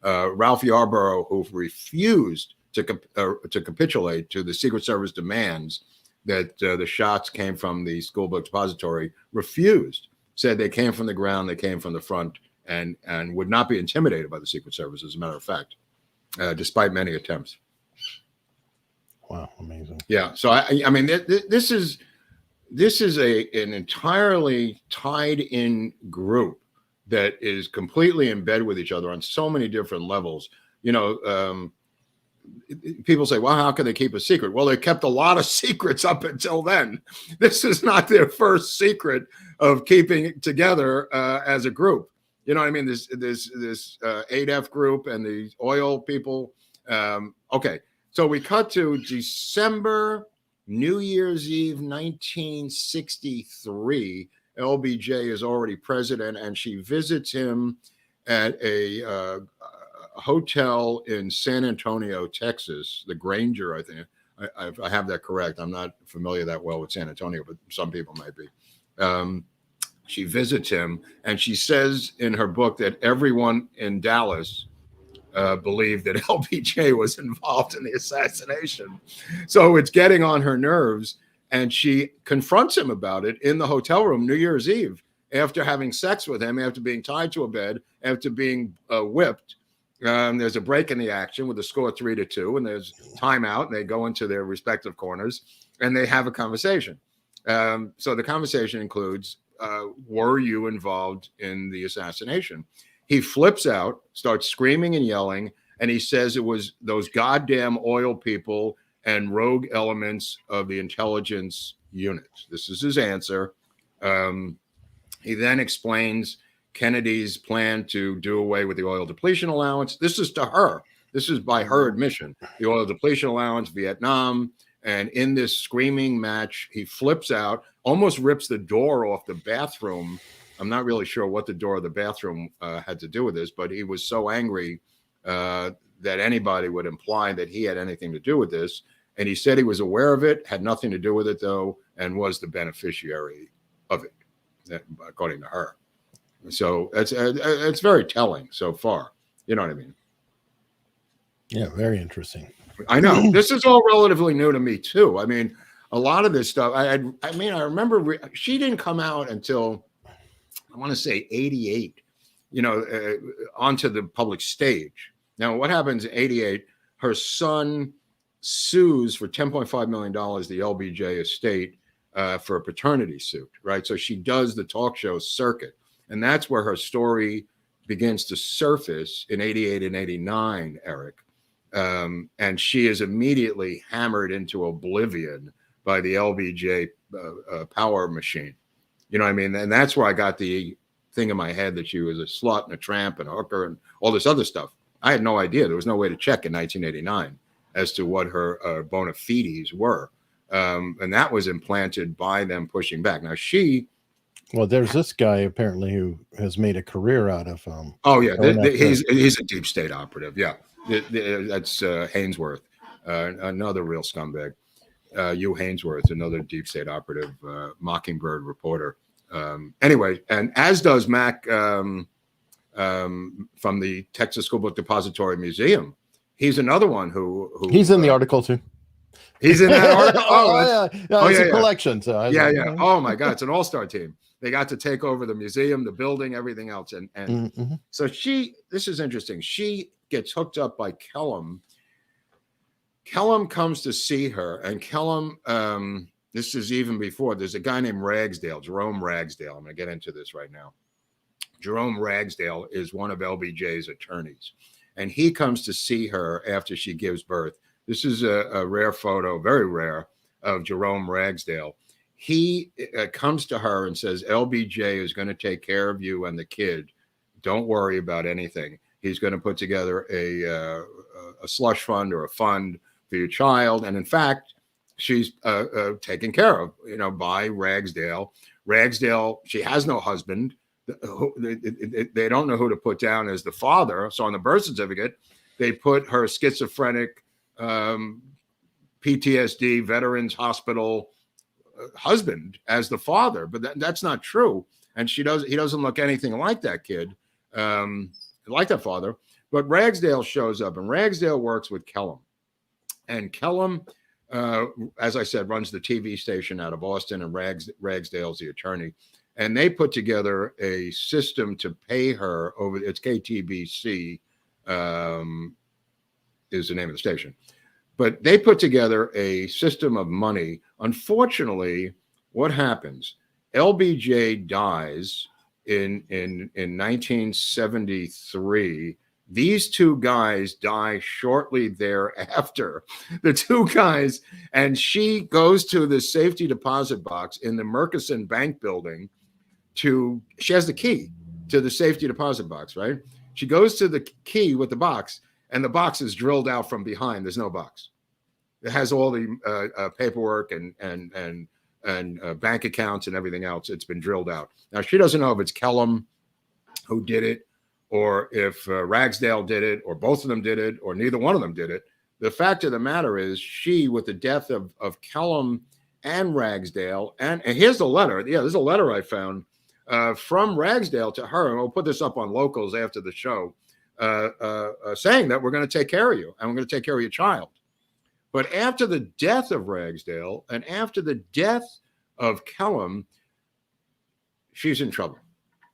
Ralph Yarborough, who refused to capitulate to the Secret Service demands that the shots came from the School Book Depository, refused, said they came from the ground, they came from the front, and would not be intimidated by the Secret Service, as a matter of fact, despite many attempts. Wow, amazing. Yeah, so I mean, this is an entirely tied in group that is completely in bed with each other on so many different levels. You know, people say, well, how can they keep a secret? Well, they kept a lot of secrets up until then. This is not their first secret of keeping together as a group. You know what I mean? This 8F group and the oil people. Okay, so we cut to December, New Year's Eve, 1963. LBJ is already president, and she visits him at a hotel in San Antonio, Texas, the Granger, I think. I have that correct. I'm not familiar that well with San Antonio, but some people might be. She visits him, and she says in her book that everyone in Dallas believed that LBJ was involved in the assassination. So it's getting on her nerves, and she confronts him about it in the hotel room New Year's Eve after having sex with him, after being tied to a bed, after being whipped. There's a break in the action with a score 3-2, and there's timeout, and they go into their respective corners, and they have a conversation. So the conversation includes, were you involved in the assassination? He flips out, starts screaming and yelling, and he says it was those goddamn oil people and rogue elements of the intelligence units. This is his answer. He then explains Kennedy's plan to do away with the oil depletion allowance. This is to her. This is by her admission. The oil depletion allowance, Vietnam. And in this screaming match, he flips out, almost rips the door off the bathroom. I'm not really sure what the door of the bathroom had to do with this, but he was so angry that anybody would imply that he had anything to do with this. And he said he was aware of it, had nothing to do with it, though, and was the beneficiary of it, according to her. So it's very telling so far. You know what I mean? Yeah, very interesting. I know. This is all relatively new to me, too. I mean, a lot of this stuff, I remember she didn't come out until, I want to say, 88, onto the public stage. Now, what happens in 88, her son sues for $10.5 million the LBJ estate for a paternity suit, right? So she does the talk show circuit. And that's where her story begins to surface in 88 and 89, Eric. And she is immediately hammered into oblivion by the LBJ power machine. You know what I mean? And that's where I got the thing in my head that she was a slut and a tramp and a hooker and all this other stuff. I had no idea. There was no way to check in 1989 as to what her bona fides were. And that was implanted by them pushing back. Now, well, there's this guy apparently who has made a career out of. He's a deep state operative. Yeah, that's Hainsworth, another real scumbag. Hugh Hainsworth, another deep state operative, Mockingbird reporter. Anyway, and as does Mac from the Texas School Book Depository Museum. He's another one who he's in the article too. He's in that article. It's a collection. So Oh my God, it's an all-star team. They got to take over the museum, the building, everything else. And so this is interesting. She gets hooked up by Kellum. Kellum comes to see her, and Kellum, this is even before, there's a guy named Ragsdale, Jerome Ragsdale. I'm going to get into this right now. Jerome Ragsdale is one of LBJ's attorneys, and he comes to see her after she gives birth. This is a rare photo, very rare, of Jerome Ragsdale. He comes to her and says, LBJ is going to take care of you and the kid. Don't worry about anything. He's going to put together a slush fund or a fund for your child. And in fact, she's taken care of, by Ragsdale. Ragsdale, she has no husband. They don't know who to put down as the father. So on the birth certificate, they put her schizophrenic, PTSD, Veterans Hospital husband as the father, but that's not true. And he doesn't look anything like that kid, like that father. But Ragsdale shows up, and Ragsdale works with Kellum. And Kellum, as I said, runs the TV station out of Austin, and Ragsdale's the attorney. And they put together a system to pay her over. It's KTBC is the name of the station. But they put together a system of money. Unfortunately, what happens? LBJ dies in 1973. These two guys die shortly thereafter. The two guys, and she goes to the safety deposit box in the Murchison Bank building. She has the key to the safety deposit box, right? She goes to the key with the box, and the box is drilled out from behind. There's no box. It has all the paperwork and bank accounts and everything else. It's been drilled out. Now, she doesn't know if it's Kellum who did it, or if Ragsdale did it, or both of them did it, or neither one of them did it. The fact of the matter is, she, with the death of Kellum and Ragsdale, and here's the letter. Yeah, there's a letter I found from Ragsdale to her, and we'll put this up on Locals after the show, saying that we're going to take care of you, and we're going to take care of your child. But after the death of Ragsdale and after the death of Kellum, she's in trouble.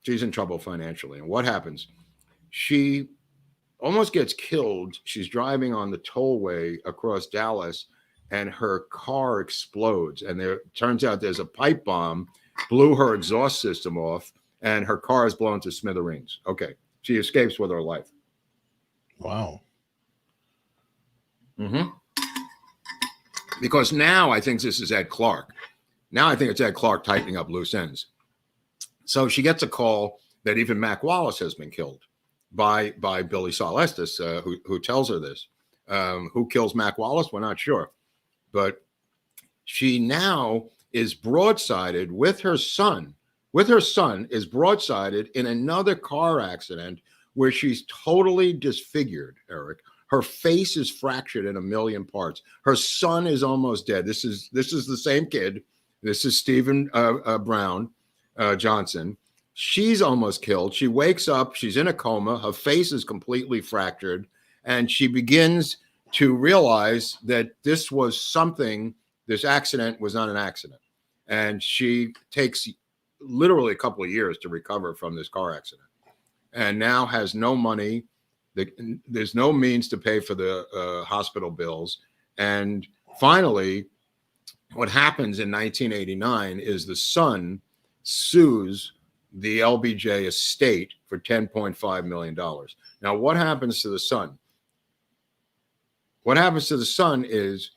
She's in trouble financially. And what happens? She almost gets killed. She's driving on the tollway across Dallas, and her car explodes. And turns out there's a pipe bomb, blew her exhaust system off, and her car is blown to smithereens. Okay. She escapes with her life. Wow. Mm-hmm. Because now I think this is Ed Clark. Now I think it's Ed Clark tightening up loose ends. So she gets a call that even Mac Wallace has been killed by Billy Saul Estes, who tells her this. Who kills Mac Wallace? We're not sure. But she now is broadsided with her son. With her son is broadsided in another car accident where she's totally disfigured, Eric. Her face is fractured in a million parts. Her son is almost dead. This is the same kid. This is Stephen Brown Johnson. She's almost killed. She wakes up. She's in a coma. Her face is completely fractured. And she begins to realize that this was something, this accident was not an accident. And she takes literally a couple of years to recover from this car accident and now has no money. There's no means to pay for the hospital bills. And finally, what happens in 1989 is the son sues the LBJ estate for $10.5 million. Now, what happens to the son? What happens to the son is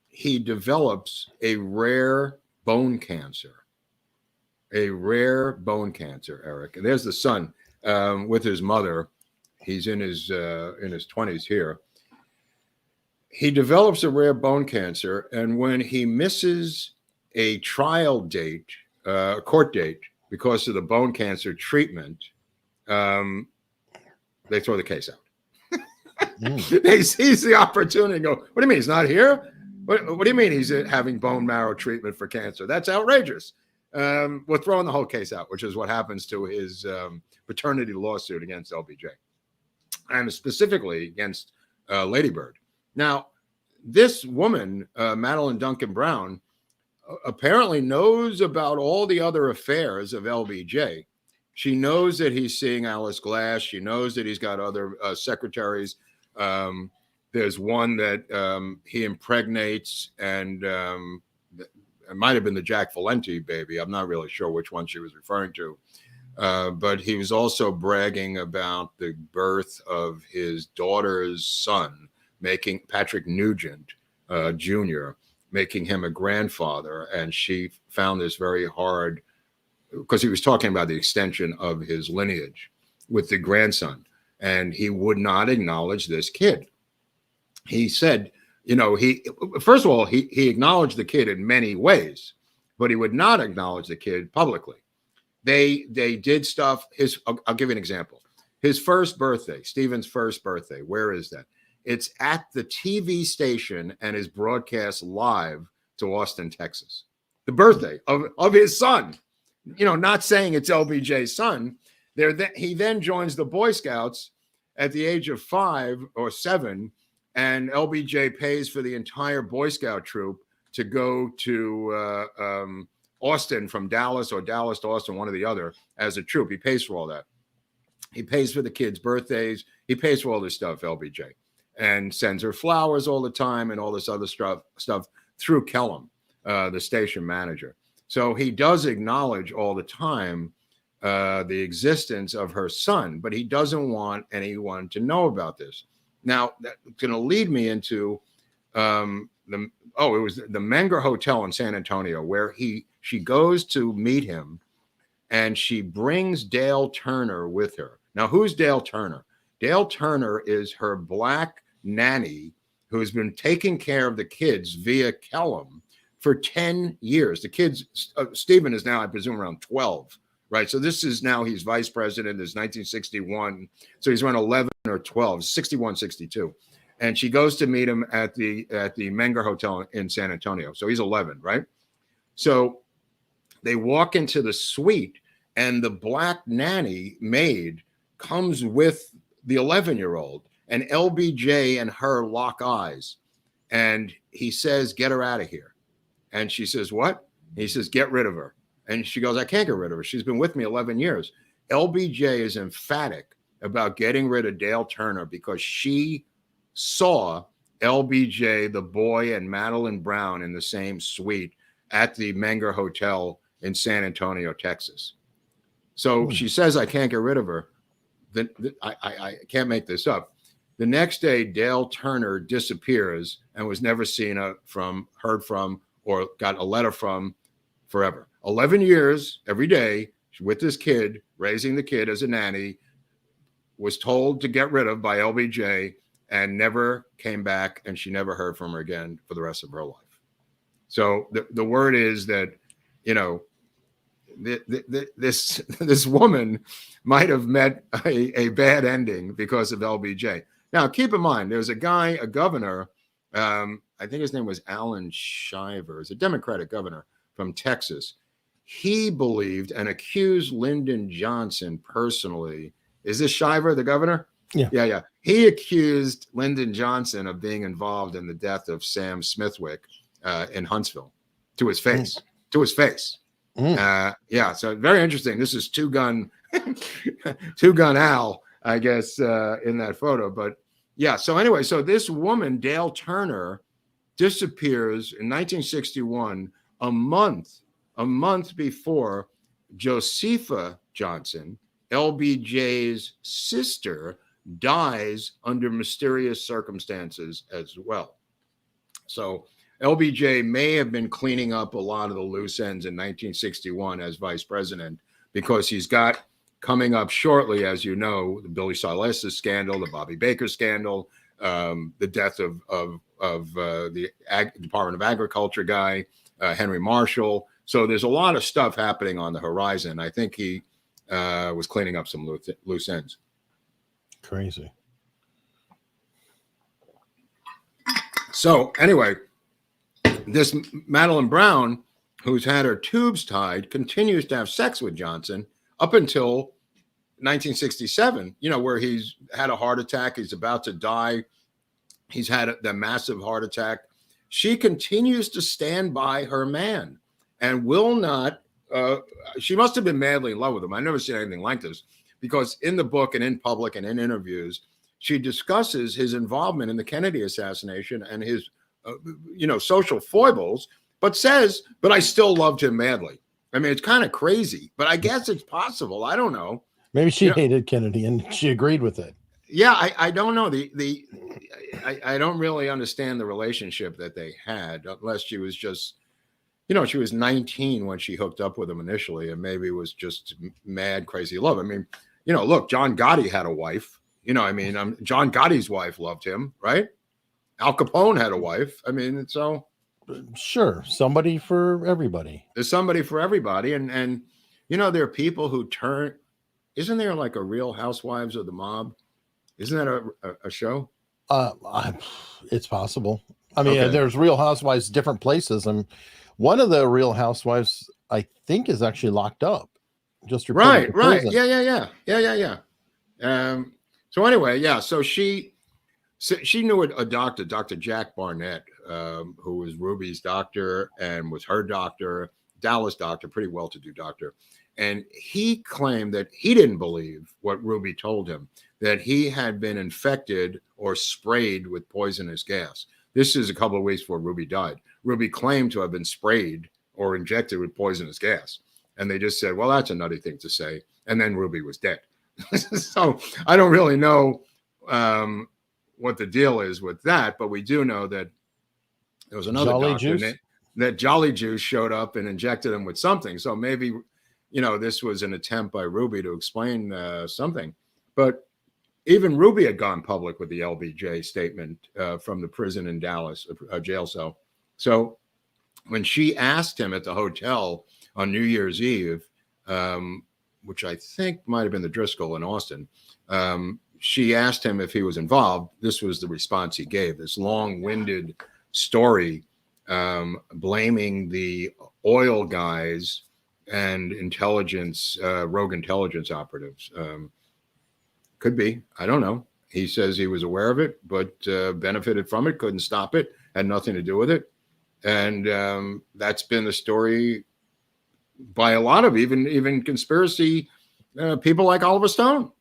he develops a rare bone cancer. A rare bone cancer, Eric. And there's the son with his mother. He's in his 20s here. He develops a rare bone cancer, and when he misses a trial date, a court date, because of the bone cancer treatment, they throw the case out. They seize the opportunity and go, what do you mean he's not here? What do you mean he's having bone marrow treatment for cancer? That's outrageous. We're throwing the whole case out, which is what happens to his paternity lawsuit against LBJ, and specifically against Lady Bird. Now, this woman, Madeleine Duncan Brown, apparently knows about all the other affairs of LBJ. She knows that he's seeing Alice Glass. She knows that he's got other secretaries. There's one that he impregnates, and it might have been the Jack Valenti baby. I'm not really sure which one she was referring to. But he was also bragging about the birth of his daughter's son, making Patrick Nugent Jr., making him a grandfather. And she found this very hard because he was talking about the extension of his lineage with the grandson. And he would not acknowledge this kid. He said, you know, first of all, he acknowledged the kid in many ways, but he would not acknowledge the kid publicly. They did stuff. I'll give you an example. His first birthday, Stephen's first birthday. Where is that? It's at the TV station and is broadcast live to Austin, Texas. The birthday of his son. You know, not saying it's LBJ's son. He then joins the Boy Scouts at the age of 5 or 7, and LBJ pays for the entire Boy Scout troop to go to Austin from Dallas, or Dallas to Austin, one or the other, as a troop. He pays for all that. He pays for the kids' birthdays. He pays for all this stuff, LBJ, and sends her flowers all the time and all this other stuff through Kellum, the station manager. So he does acknowledge all the time the existence of her son, but he doesn't want anyone to know about this. Now, that's going to lead me into it was the Menger Hotel in San Antonio, where she goes to meet him, and she brings Dale Turner with her. Now, who's Dale Turner? Dale Turner is her black nanny who's been taking care of the kids via Kellum for 10 years. The kids, Stephen is now, I presume, around 12, right? So this is now, he's vice president. This is 1961. So he's around 11 or 12, 61, 62. And she goes to meet him at the Menger Hotel in San Antonio. So he's 11, right? So they walk into the suite, and the black nanny maid comes with the 11-year-old, and LBJ and her lock eyes. And he says, "Get her out of here." And she says, "What?" He says, "Get rid of her." And she goes, "I can't get rid of her. She's been with me 11 years. LBJ is emphatic about getting rid of Dale Turner because she saw LBJ, the boy, and Madeleine Brown in the same suite at the Menger Hotel in San Antonio, Texas. So she says, "I can't get rid of her." I can't make this up. The next day, Dale Turner disappears and was never seen heard from, or got a letter from forever. 11 years, every day, with this kid, raising the kid as a nanny, was told to get rid of by LBJ, and never came back, and she never heard from her again for the rest of her life. So the word is that, you know, this woman might have met a bad ending because of LBJ. Now, keep in mind, there's a guy, a governor, I think his name was Alan Shriver, is a Democratic governor from Texas. He believed and accused Lyndon Johnson personally. Is this Shriver, the governor? Yeah. He accused Lyndon Johnson of being involved in the death of Sam Smithwick in Huntsville, to his face. Yeah, so very interesting. This is two gun Al, I guess, in that photo. But yeah, so anyway, so this woman, Dale Turner, disappears in 1961, a month before Josepha Johnson, LBJ's sister, dies under mysterious circumstances as well. So LBJ may have been cleaning up a lot of the loose ends in 1961 as vice president, because he's got coming up shortly, as you know, the Billy Silas scandal, the Bobby Baker scandal, the death of the Department of Agriculture guy, Henry Marshall. So there's a lot of stuff happening on the horizon. I think he was cleaning up some loose ends. Crazy. So anyway, this Madeleine Brown, who's had her tubes tied, continues to have sex with Johnson up until 1967, you know, where he's had a heart attack. He's about to die. He's had the massive heart attack. She continues to stand by her man and will not. She must have been madly in love with him. I've never seen anything like this, because in the book and in public and in interviews, she discusses his involvement in the Kennedy assassination and his social foibles, but says, but I still loved him madly. I mean, it's kind of crazy, but I guess it's possible. I don't know. Maybe she hated Kennedy and she agreed with it. Yeah, I don't know. I don't really understand the relationship that they had, unless she was just, she was 19 when she hooked up with him initially, and maybe it was just mad, crazy love. I mean, look, John Gotti had a wife. John Gotti's wife loved him, right? Al Capone had a wife. I mean, so sure, somebody for everybody. There's somebody for everybody, and there are people who turn. Isn't there like a Real Housewives of the Mob? Isn't that a show? It's possible. I mean, there's Real Housewives different places, and one of the Real Housewives, I think, is actually locked up. Just right. Yeah. So anyway, yeah. So she knew a doctor, Dr. Jack Barnett, who was Ruby's doctor and was her doctor, Dallas doctor, pretty well-to-do doctor. And he claimed that he didn't believe what Ruby told him, that he had been infected or sprayed with poisonous gas. This is a couple of weeks before Ruby died. Ruby claimed to have been sprayed or injected with poisonous gas. And they just said, well, that's a nutty thing to say. And then Ruby was dead. So I don't really know what the deal is with that, but we do know that there was another doctor that Jolly Juice showed up and injected him with something. So maybe, this was an attempt by Ruby to explain something. But even Ruby had gone public with the LBJ statement from the prison in Dallas, a jail cell. So when she asked him at the hotel on New Year's Eve, which I think might have been the Driscoll in Austin, she asked him if he was involved. This was the response he gave, this long-winded story blaming the oil guys and intelligence, rogue intelligence operatives. Could be. I don't know. He says he was aware of it, but benefited from it, couldn't stop it, had nothing to do with it. And that's been the story by a lot of even conspiracy people like Oliver Stone,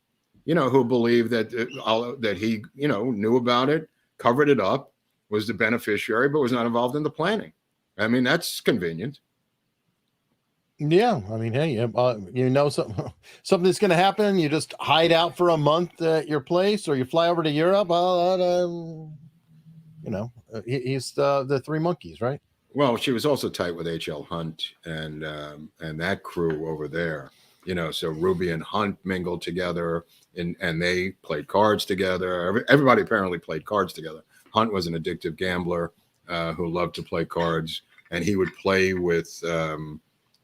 who believe that he, knew about it, covered it up, was the beneficiary, but was not involved in the planning. I mean, that's convenient. Yeah, I mean, hey, something's going to happen. You just hide out for a month at your place, or you fly over to Europe. He's the Three Monkeys, right? Well, she was also tight with H.L. Hunt and that crew over there. So Ruby and Hunt mingled together, and they played cards together. Everybody apparently played cards together. Hunt was an addictive gambler who loved to play cards, and he would play with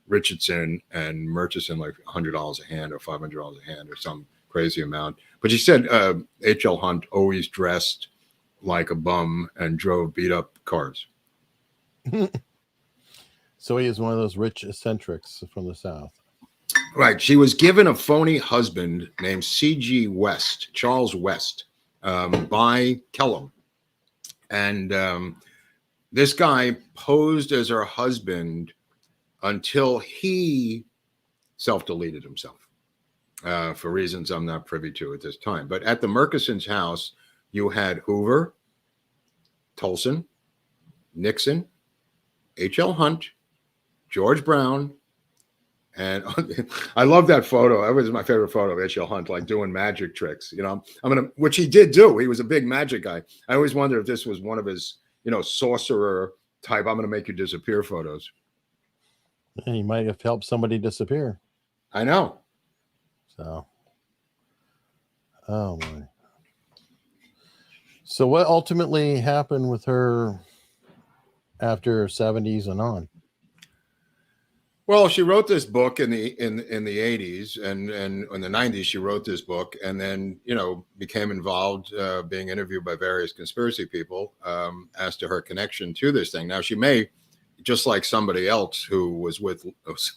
Richardson and Murchison like $100 a hand or $500 a hand or some crazy amount. But she said H.L. Hunt always dressed like a bum and drove beat up cars. So he is one of those rich eccentrics from the South. Right. She was given a phony husband named C.G. West, Charles West, by Kellum. And this guy posed as her husband until he self-deleted himself for reasons I'm not privy to at this time. But at the Murchison's house, you had Hoover, Tolson, Nixon, H.L. Hunt, George Brown, and I love that photo. That was my favorite photo of H.L. Hunt, like doing magic tricks, which he did do. He was a big magic guy. I always wonder if this was one of his, sorcerer type, I'm going to make you disappear photos. Yeah, he might have helped somebody disappear. I know. So, oh my. So what ultimately happened with her after 70s and on? Well, she wrote this book in the 80s, and in the 90s she wrote this book, and then became involved, being interviewed by various conspiracy people as to her connection to this thing. Now she may, just like somebody else who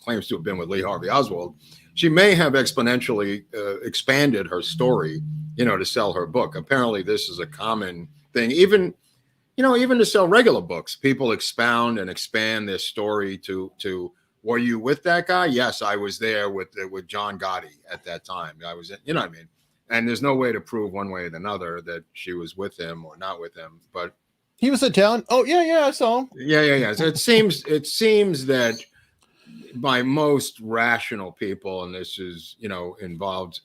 claims to have been with Lee Harvey Oswald, she may have exponentially expanded her story, to sell her book. Apparently, this is a common thing, even to sell regular books. People expound and expand their story to. Were you with that guy? Yes, I was there with John Gotti at that time. I was, what I mean? And there's no way to prove one way or another that she was with him or not with him. But he was in town. Oh yeah, I saw him. Yeah. So it seems that by most rational people, and this is involved,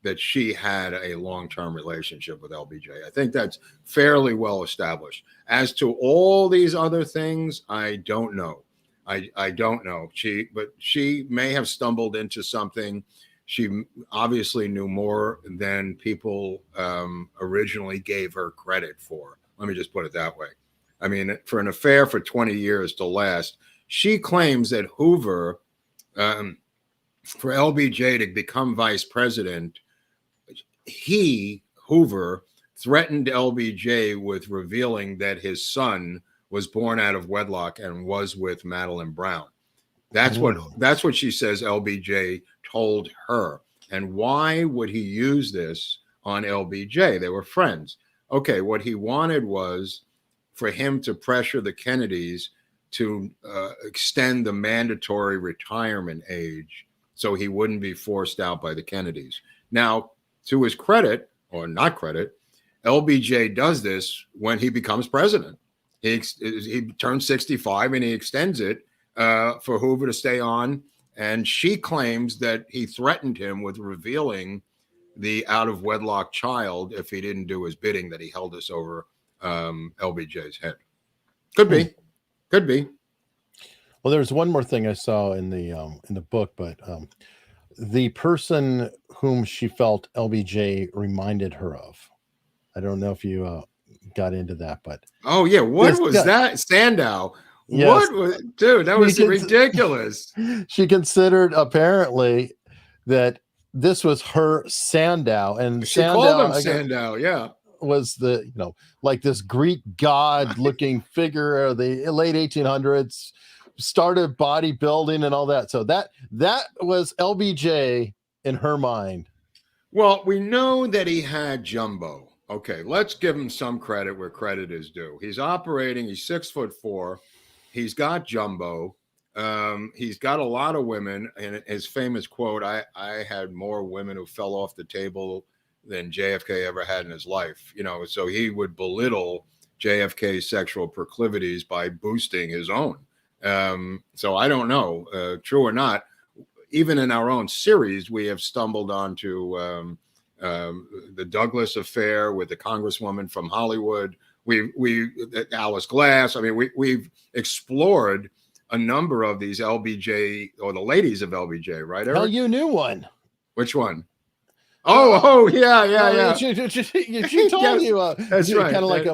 that she had a long-term relationship with LBJ. I think that's fairly well established. As to all these other things, I don't know. I don't know. She may have stumbled into something. She obviously knew more than people originally gave her credit for. Let me just put it that way. I mean, for an affair for 20 years to last, she claims that Hoover, for LBJ to become vice president, Hoover, threatened LBJ with revealing that his son was born out of wedlock and was with Madeleine Brown. That's what she says LBJ told her. And why would he use this on LBJ? They were friends. Okay, what he wanted was for him to pressure the Kennedys to extend the mandatory retirement age so he wouldn't be forced out by the Kennedys. Now, to his credit, or not credit, LBJ does this when he becomes president. He turns 65 and he extends it for Hoover to stay on. And she claims that he threatened him with revealing the out of wedlock child if he didn't do his bidding, that he held this over LBJ's head. Could be. Well, there's one more thing I saw in the book, but the person whom she felt LBJ reminded her of. I don't know if you got into that, but oh yeah, what was that? Sandow. Yes. What was, dude? That was ridiculous. She considered apparently that this was her Sandow, and she called him Sandow. Yeah, was the like this Greek god looking figure of the late 1800s, started bodybuilding and all that. So that was LBJ in her mind. Well, we know that he had jumbo. Okay, let's give him some credit where credit is due. He's operating. He's 6'4". He's got jumbo. He's got a lot of women. And his famous quote, I had more women who fell off the table than JFK ever had in his life. So he would belittle JFK's sexual proclivities by boosting his own. So I don't know, true or not. Even in our own series, we have stumbled onto the Douglas affair with the congresswoman from Hollywood. We Alice Glass. I mean, we've explored a number of these LBJ or the ladies of LBJ, right, Eric? Hell, you knew one. Which one? Oh, yeah. She told Yes, you. that's right. Kind of like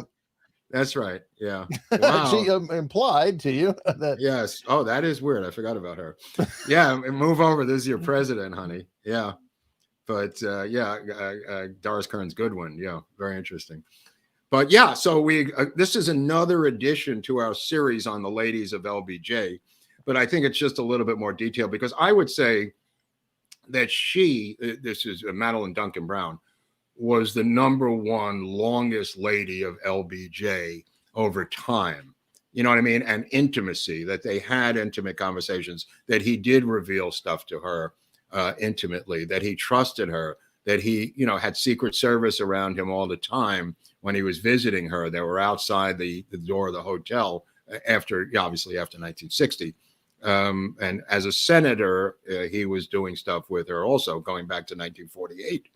that's right. Yeah. Wow. she implied to you that. Yes. Oh, that is weird. I forgot about her. Yeah. Move over. This is your president, honey. Yeah. But Doris Kearns Goodwin. Yeah. Very interesting. But yeah, so this is another addition to our series on the ladies of LBJ. But I think it's just a little bit more detailed because I would say that this is Madeleine Duncan Brown, was the #1 longest lady of LBJ over time. You know what I mean? And intimacy, that they had intimate conversations, that he did reveal stuff to her intimately, that he trusted her, that he, had Secret Service around him all the time when he was visiting her. They were outside the door of the hotel obviously after 1960. And as a senator, he was doing stuff with her also going back to 1948.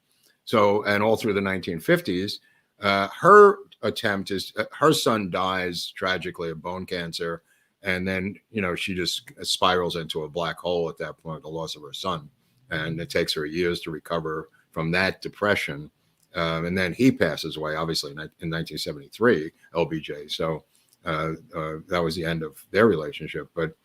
So, and all through the 1950s, her attempt is her son dies tragically of bone cancer. And then, she just spirals into a black hole at that point, the loss of her son. And it takes her years to recover from that depression. And then he passes away, obviously, in 1973, LBJ. So that was the end of their relationship. But,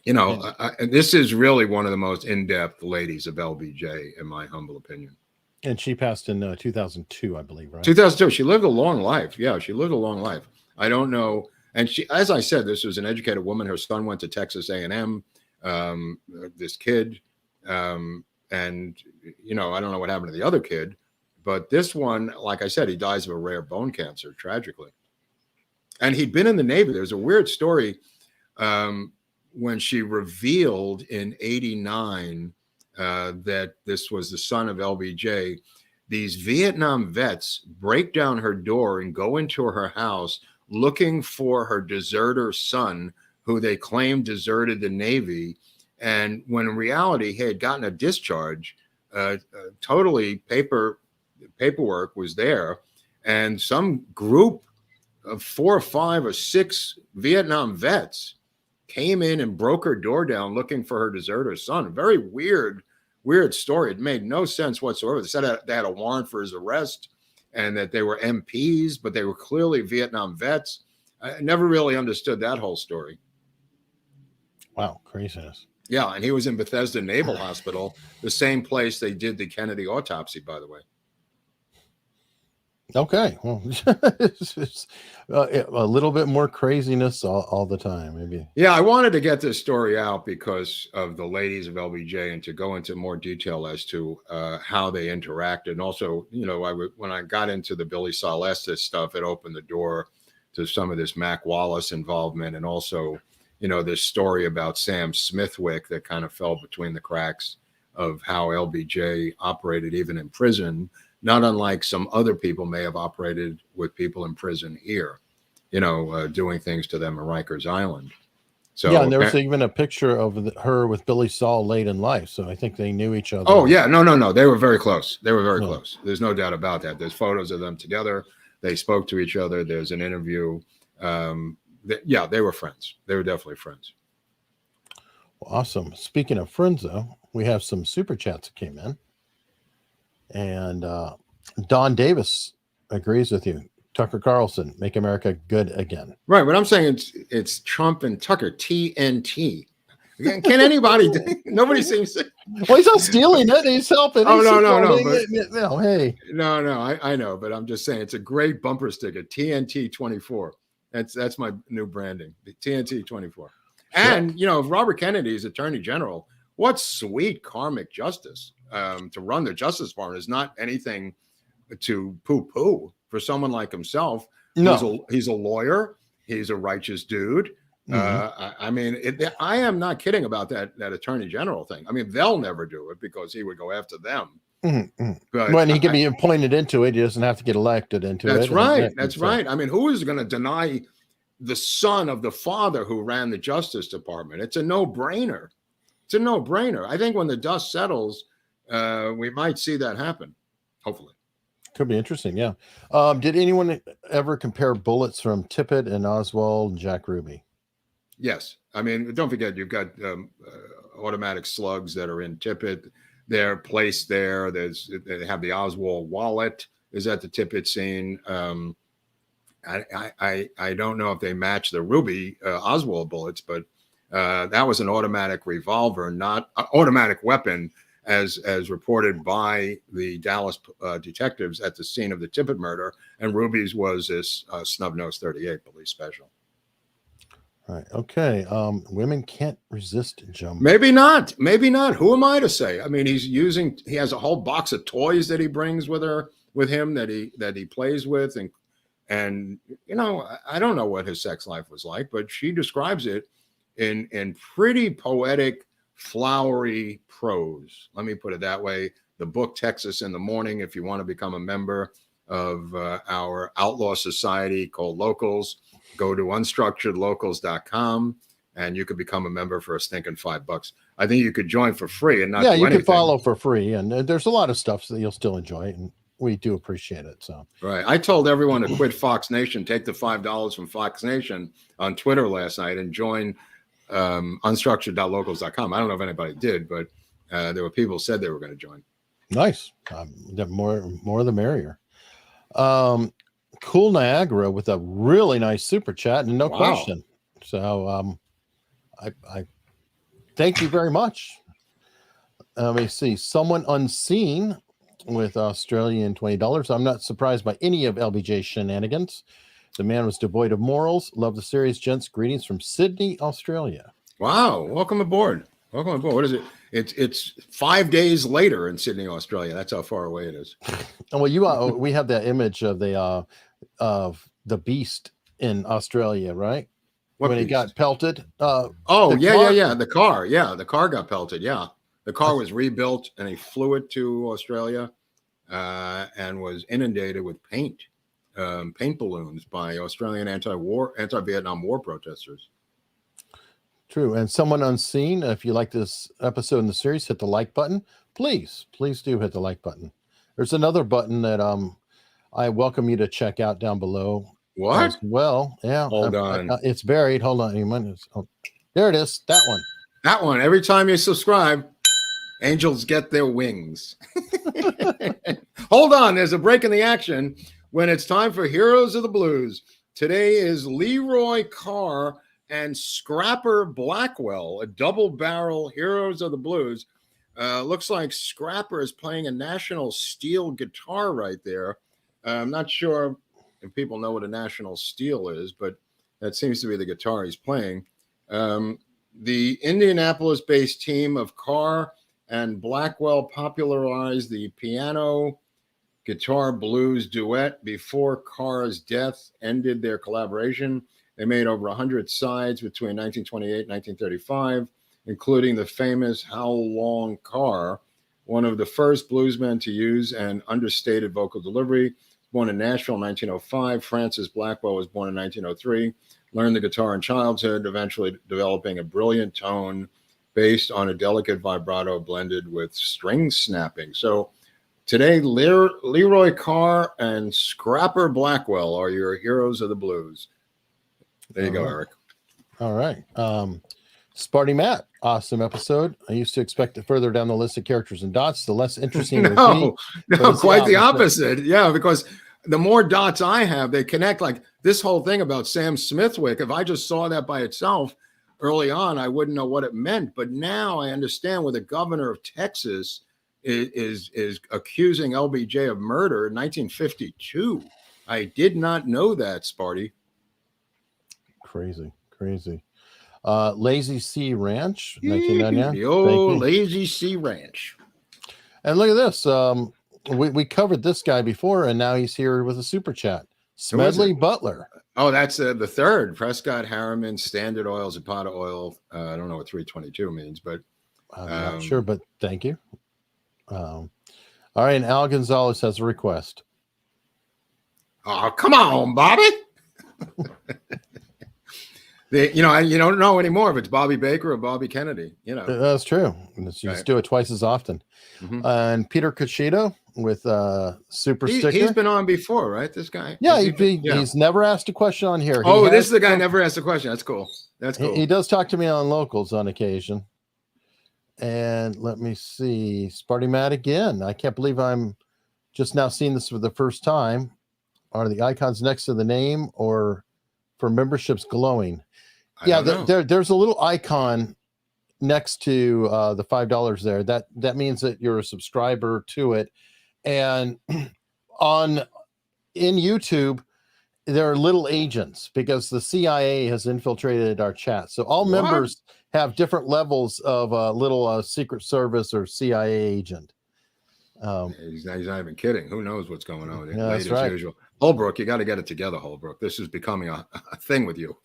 this is really one of the most in-depth ladies of LBJ, in my humble opinion. And she passed in 2002, I believe, right? 2002. She lived a long life. Yeah, she lived a long life. I don't know. And she, as I said, this was an educated woman. Her son went to Texas A&M, this kid. And, I don't know what happened to the other kid. But this one, like I said, he dies of a rare bone cancer, tragically. And he'd been in the Navy. There's a weird story when she revealed in 89 that this was the son of LBJ. These Vietnam vets break down her door and go into her house looking for her deserter son, who they claimed deserted the Navy. And when in reality, he had gotten a discharge, totally paperwork was there. And some group of 4 or 5 or 6 Vietnam vets came in and broke her door down looking for her deserter son. Very weird story. It made no sense whatsoever. They said they had a warrant for his arrest and that they were MPs, but they were clearly Vietnam vets. I never really understood that whole story. Wow, craziness. Yeah, and he was in Bethesda Naval Hospital, the same place they did the Kennedy autopsy, by the way. Okay, well, it's a little bit more craziness all the time, maybe. Yeah, I wanted to get this story out because of the ladies of LBJ and to go into more detail as to how they interacted. And also, when I got into the Billy Saul Estes stuff, it opened the door to some of this Mac Wallace involvement, and also, this story about Sam Smithwick that kind of fell between the cracks of how LBJ operated even in prison. Not unlike some other people may have operated with people in prison here, doing things to them in Rikers Island. So yeah, and there was even a picture of her with Billy Saul late in life. So I think they knew each other. Oh, yeah. No. They were very close. They were very close. There's no doubt about that. There's photos of them together. They spoke to each other. There's an interview. They were friends. They were definitely friends. Well, awesome. Speaking of friends, though, we have some super chats that came in. And Don Davis agrees with you. Tucker Carlson, make America good again. Right, but I'm saying it's Trump and Tucker, TNT. Can anybody? Nobody seems to. Well, he's not stealing it. He's helping. Oh, he's no. No, hey. No. I know, but I'm just saying it's a great bumper sticker. TNT 24. That's my new branding. The TNT 24. And if Robert Kennedy is Attorney General, what sweet karmic justice. To run the Justice Department is not anything to poo-poo for someone like himself. No. He's a lawyer. He's a righteous dude. Mm-hmm. I am not kidding about that Attorney General thing. I mean, they'll never do it because he would go after them. Mm-hmm. But when he can be appointed into it, he doesn't have to get elected into it. That's right. That's right. I mean, who is going to deny the son of the father who ran the Justice Department? It's a no-brainer. It's a no-brainer. I think when the dust settles, we might see that happen. Hopefully. Could be interesting. Yeah. Did anyone ever compare bullets from Tippit and Oswald and Jack Ruby? Yes. I mean, don't forget, you've got automatic slugs that are in Tippett. They're placed there. They have the Oswald wallet is at the Tippett scene. I don't know if they match the Ruby Oswald bullets, but that was an automatic revolver, not automatic weapon, as reported by the Dallas detectives at the scene of the Tippett murder. And Ruby's was this snub nose 38 police special. Right. Okay. Women can't resist Jumbo. Maybe not. Maybe not. Who am I to say? I mean, he has a whole box of toys that he brings with him that he plays with, and you know, I don't know what his sex life was like, but she describes it in pretty poetic, flowery prose. Let me put it that way. The book Texas in the Morning, if you want to become a member of our outlaw society called Locals, go to unstructuredlocals.com and you could become a member for a stinking $5. I think you could join for free and not do you anything. can follow for free, and there's a lot of stuff that you'll still enjoy, and we do appreciate it. So right. I told everyone to quit Fox Nation, take the $5 from Fox Nation on Twitter last night and join unstructured.locals.com. I don't know if anybody did, but there were people who said they were going to join. Nice. The more the merrier. Cool Niagara with a really nice super chat and no question. So I thank you very much. Let me see. Someone unseen with Australian $20. I'm not surprised by any of LBJ's shenanigans. The man was devoid of morals. Love the series, gents. Greetings from Sydney, Australia. Wow. Welcome aboard. Welcome aboard. What is it? It's 5 days later in Sydney, Australia. That's how far away it is. Well, we have that image of the beast in Australia, right? When he got pelted. The car. Yeah, the car got pelted. Yeah, the car was rebuilt, and he flew it to Australia, and was inundated with paint balloons by Australian anti-Vietnam War protesters. True. And someone unseen, if you like this episode in the series, hit the like button. Please do hit the like button. There's another button that I welcome you to check out down below. What? Well, yeah. Hold on. It's buried. Hold on. There it is. That one. That one. Every time you subscribe, angels get their wings. Hold on. There's a break in the action when it's time for Heroes of the Blues. Today is Leroy Carr and Scrapper Blackwell, a double barrel Heroes of the Blues. Looks like Scrapper is playing a National Steel guitar right there. I'm not sure if people know what a National Steel is, but that seems to be the guitar he's playing. The Indianapolis-based team of Carr and Blackwell popularized the piano guitar blues duet before Carr's death ended their collaboration. They made over 100 sides between 1928 and 1935, including the famous How Long Carr, one of the first bluesmen to use an understated vocal delivery. Born in Nashville in 1905, Francis Blackwell was born in 1903, learned the guitar in childhood, eventually developing a brilliant tone based on a delicate vibrato blended with string snapping. So today, Leroy Carr and Scrapper Blackwell are your Heroes of the Blues. There you go, Eric. All right. Sparty Matt, awesome episode. I used to expect it further down the list of characters and dots, the less interesting. No, quite the opposite. Yeah, because the more dots I have, they connect. Like this whole thing about Sam Smithwick, if I just saw that by itself early on, I wouldn't know what it meant. But now I understand where the governor of Texas is accusing LBJ of murder in 1952. I did not know that, Sparty. Crazy. Lazy Sea Ranch, 1999. The old Lazy Sea Ranch. And look at this. We covered this guy before, and now he's here with a super chat. Smedley Butler. Oh, that's the third. Prescott Harriman, Standard Oil, Zapata Oil. I don't know what 322 means, but I'm not sure, but thank you. All right, and Al Gonzalez has a request. Oh, come on, Bobby. You don't know anymore if it's Bobby Baker or Bobby Kennedy. You know that's true. You just do it twice as often. Mm-hmm. And Peter Cachito, with super He's sticker. been on before, right? This guy. Yeah, Has he been? he's never asked a question on here. Oh, this is the guy never asked a question. That's cool. That's cool. He does talk to me on locals on occasion. And let me see, Sparty Matt again. I can't believe I'm just now seeing this for the first time. Are the icons next to the name or for memberships glowing? There's a little icon next to the $5 there. That means that you're a subscriber to it. And in YouTube, there are little agents because the CIA has infiltrated our chat. So all members have different levels of little Secret Service or CIA agent. He's not even kidding. Who knows what's going on? Yeah, Late that's right. as usual. Holbrook, you got to get it together, Holbrook. This is becoming a thing with you.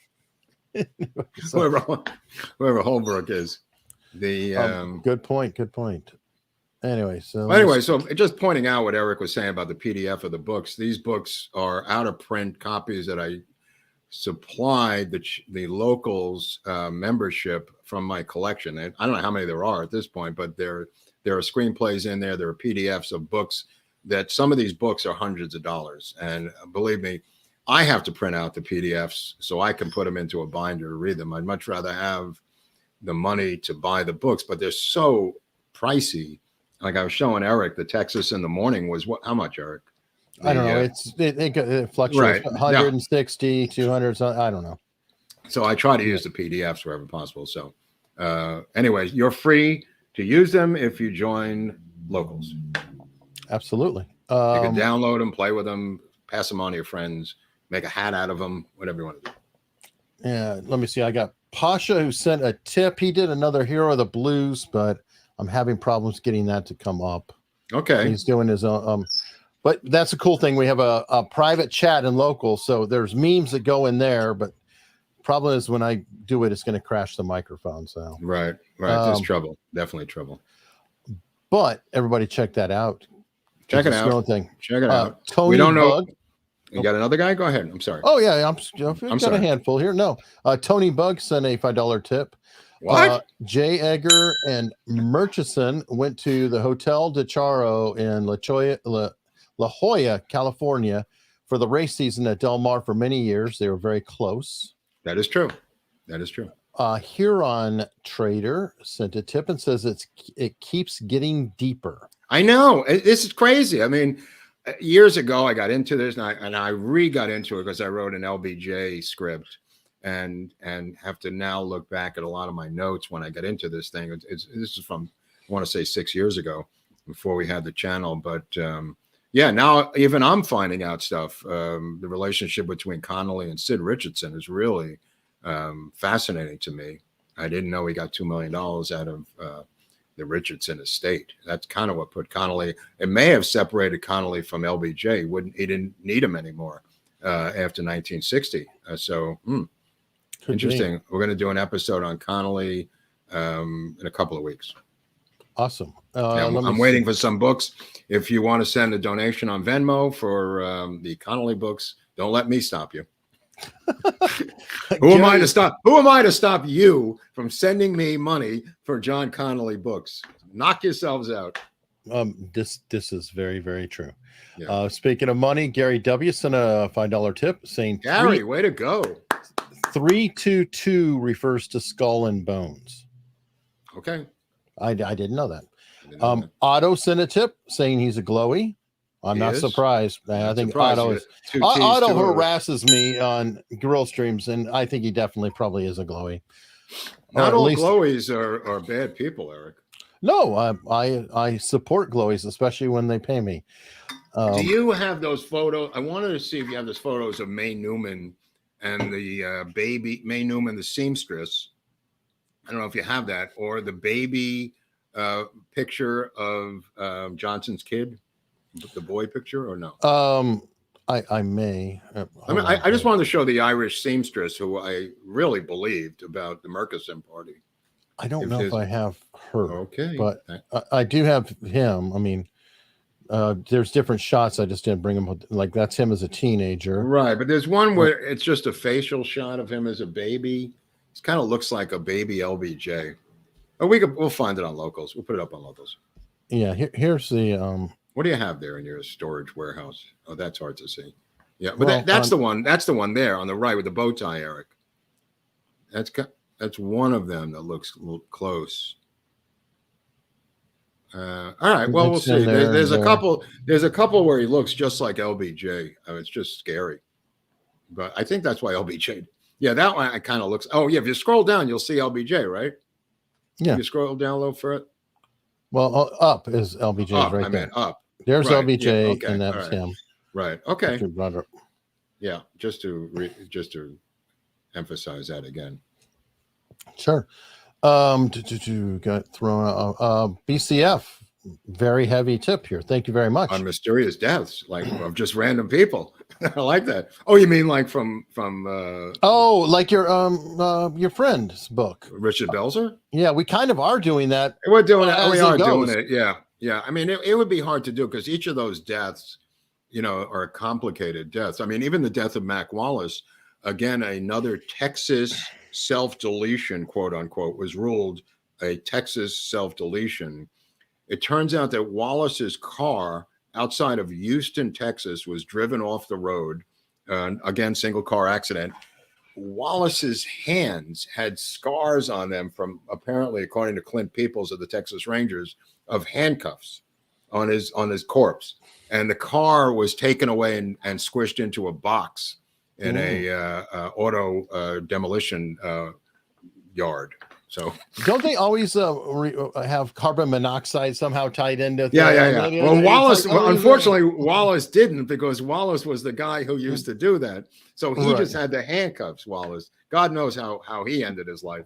Whoever Holbrook is. Good point. Anyway, so just pointing out what Eric was saying about the PDF of the books. These books are out of print copies that I supplied the locals membership from my collection. And I don't know how many there are at this point, but there are screenplays in there. There are PDFs of books that some of these books are hundreds of dollars. And believe me, I have to print out the PDFs so I can put them into a binder to read them. I'd much rather have the money to buy the books, but they're so pricey. Like I was showing Eric, the Texas in the Morning was how much, Eric? I don't know. It fluctuates, right. 160, 200. I don't know. So I try to use the PDFs wherever possible. So anyways, you're free to use them if you join locals. Absolutely. You can download them, play with them, pass them on to your friends, make a hat out of them, whatever you want to do. Yeah. Let me see. I got Pasha who sent a tip. He did another Hero of the Blues, but I'm having problems getting that to come up. Okay. He's doing his own. But that's a cool thing. We have a private chat in local, so there's memes that go in there. But problem is when I do it, it's going to crash the microphone. So right. There's trouble. Definitely trouble. But everybody, check that out. Check it out. Check it out. Tony we don't know. Bug. You got another guy? Go ahead. I'm sorry. Oh yeah, I've got sorry. a handful here. No, Tony Bug sent a $5 tip. What? Jay Egger and Murchison went to the Hotel de Charo in La Jolla, California, for the race season at Del Mar for many years. They were very close. That is true. Huron Trader sent a tip and says it keeps getting deeper. I know. This is crazy. I mean, years ago I got into this, and I got into it because I wrote an LBJ script. And have to now look back at a lot of my notes when I got into this thing. This is from, I want to say 6 years ago, before we had the channel. But now even I'm finding out stuff. The relationship between Connolly and Sid Richardson is really fascinating to me. I didn't know he got $2 million out of the Richardson estate. That's kind of what put Connolly. It may have separated Connolly from LBJ. He didn't need him anymore after 1960. Interesting. We're going to do an episode on Connolly in a couple of weeks. Awesome. I'm waiting for some books. If you want to send a donation on Venmo for the Connolly books, don't let me stop you. Who am I to stop? Who am I to stop you from sending me money for John Connolly books? Knock yourselves out. This is very, very true. Yeah. Speaking of money, Gary W sent a $5 tip saying, Gary, way to go. 322 refers to skull and bones. Okay. I didn't know that. Otto sent a tip saying he's a glowy. I'm not surprised. I think Otto harasses me on grill streams, and I think he definitely probably is a glowy. Not all glowies are bad people, Eric. No, I support glowies, especially when they pay me. Do you have those photos? I wanted to see if you have those photos of Mae Newman and the baby, Mae Newman, the seamstress. I don't know if you have that, or the baby picture of Johnson's kid, the boy picture, or no? I may. I just wanted to show the Irish seamstress who I really believed about the Murchison party. I don't know if I have her. Okay, but I do have him. I mean, there's different shots. I just didn't bring him. Like that's him as a teenager, right? But there's one where it's just a facial shot of him as a baby. It kind of looks like a baby LBJ. Or we'll find it on Locals. We'll put it up on Locals. Yeah, here's the What do you have there in your storage warehouse? Oh, that's hard to see. Yeah, but Well, that's the one. That's the one there on the right with the bow tie, Eric. That's one of them that looks a little close. All right. Well, we'll It's see. in there, There's a there. couple. There's a couple where he looks just like LBJ. It's just scary. But I think that's why LBJ. Yeah, that one I kind of looks. Oh, yeah. If you scroll down, you'll see LBJ, right? Yeah. If you scroll down a little further. Well, up is LBJ's Up, right I there. meant up. There's Right. LBJ, Yeah, okay. and that's All right. him. Right. Okay. Brother. Yeah. Just to emphasize that again. Sure. Got thrown out. BCF, very heavy tip here. Thank you very much. On mysterious deaths, like of just random people. I like that. Oh, you mean like from oh, like your friend's book, Richard Belzer? Yeah, we kind of are doing that. We're doing it. As We it are goes. doing it. Yeah. Yeah. I mean, it would be hard to do because each of those deaths, are complicated deaths. I mean, even the death of Mac Wallace, again, another Texas self-deletion, quote unquote, was ruled a Texas self-deletion. It turns out that Wallace's car outside of Houston, Texas, was driven off the road. Again, single car accident. Wallace's hands had scars on them from, apparently, according to Clint Peoples of the Texas Rangers, of handcuffs on his corpse. And the car was taken away and squished into a box in a auto demolition yard. So don't they always have carbon monoxide somehow tied into? Yeah. Well, Wallace, unfortunately, Wallace didn't, because Wallace was the guy who used to do that. So he just had the handcuffs. Wallace, God knows how he ended his life.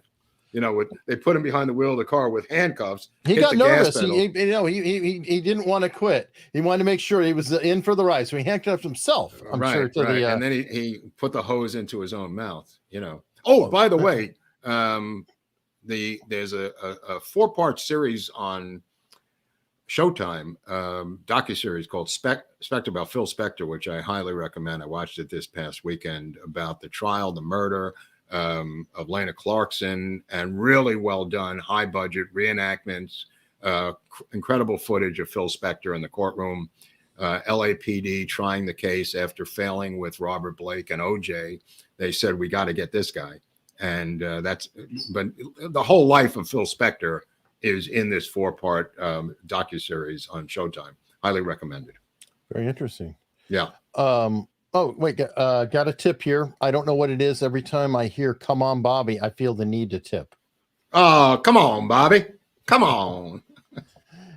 They put him behind the wheel of the car with handcuffs. He got nervous. He didn't want to quit. He wanted to make sure he was in for the ride. So he handcuffed himself. I'm sure. And then he put the hose into his own mouth. Oh, by the way, there's a 4-part series on Showtime, docuseries called Spectre about Phil Spector, which I highly recommend. I watched it this past weekend about the trial, the murder of Lena Clarkson, and really well done, high budget reenactments, incredible footage of Phil Spector in the courtroom, LAPD trying the case after failing with Robert Blake and OJ. They said, we got to get this guy. And but the whole life of Phil Spector is in this 4-part docuseries on Showtime. Highly recommended. Very interesting. Yeah. Oh, wait, got a tip here. I don't know what it is. Every time I hear "Come on, Bobby," I feel the need to tip. Oh, come on, Bobby. Come on.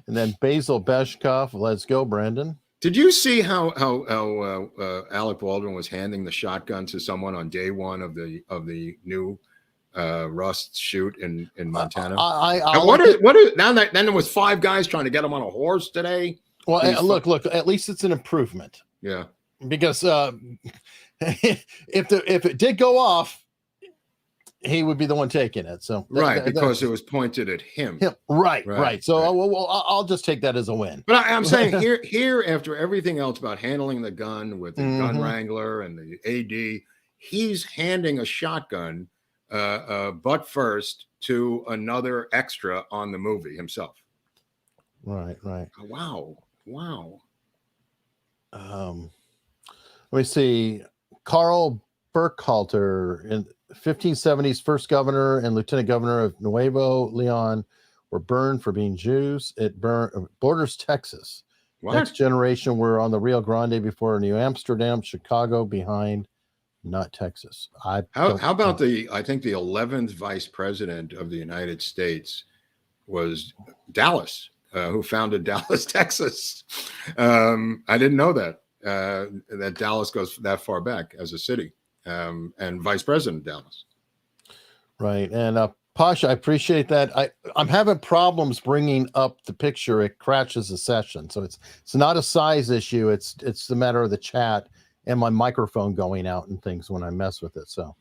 And then Basil Beshkov. Let's go, Brandon. Did you see how Alec Baldwin was handing the shotgun to someone on day one of the new Rust shoot in Montana? Then there was 5 guys trying to get him on a horse today. Well, look, at least it's an improvement. Yeah. Because if it did go off, he would be the one taking it. So because it was pointed at him. Right. So I'll just take that as a win. But I'm saying here after everything else about handling the gun with the gun wrangler and the AD, he's handing a shotgun butt first to another extra on the movie himself. Right. Wow. Let me see. Carl Burkhalter, in 1570s, first governor and lieutenant governor of Nuevo Leon, were burned for being Jews. It borders Texas. What? Next generation were on the Rio Grande before New Amsterdam, Chicago behind, not Texas. How about I think the 11th vice president of the United States was Dallas, who founded Dallas, Texas. I didn't know that Dallas goes that far back as a city, and vice president of Dallas. Right. And Pasha, I appreciate that. I'm having problems bringing up the picture. It crashes the session. So it's not a size issue. It's the matter of the chat and my microphone going out and things when I mess with it. So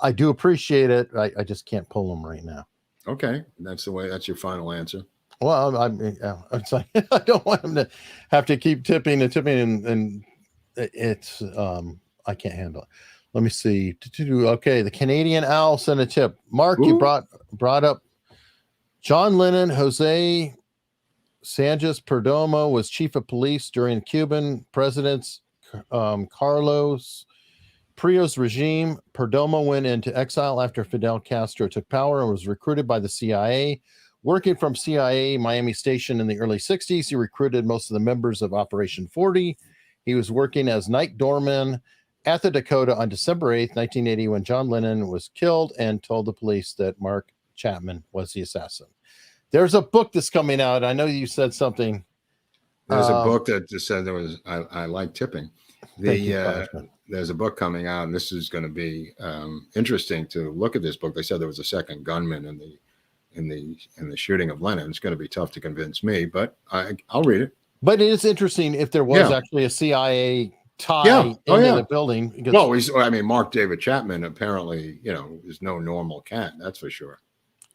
I do appreciate it. I just can't pull them right now. Okay. That's your final answer. Well, it's like, I don't want them to have to keep tipping and it's I can't handle it. Let me see. Okay, the Canadian Owl sent a tip. Mark, you brought up John Lennon, Jose Sanchez Perdomo was chief of police during Cuban presidents Carlos Prio's regime. Perdomo went into exile after Fidel Castro took power and was recruited by the CIA. Working from CIA Miami station in the early 60s, he recruited most of the members of Operation 40. He was working as night doorman at the Dakota on December 8th, 1980, when John Lennon was killed, and told the police that Mark Chapman was the assassin. There's a book that's coming out. I know you said something. There's a book that just said there was, I like tipping. There's a book coming out, and this is going to be interesting to look at this book. They said there was a second gunman in the shooting of Lennon. It's going to be tough to convince me, but I'll read it. But it is interesting if there was actually a CIA tie into the building. Because, well, Mark David Chapman apparently, is no normal cat. That's for sure.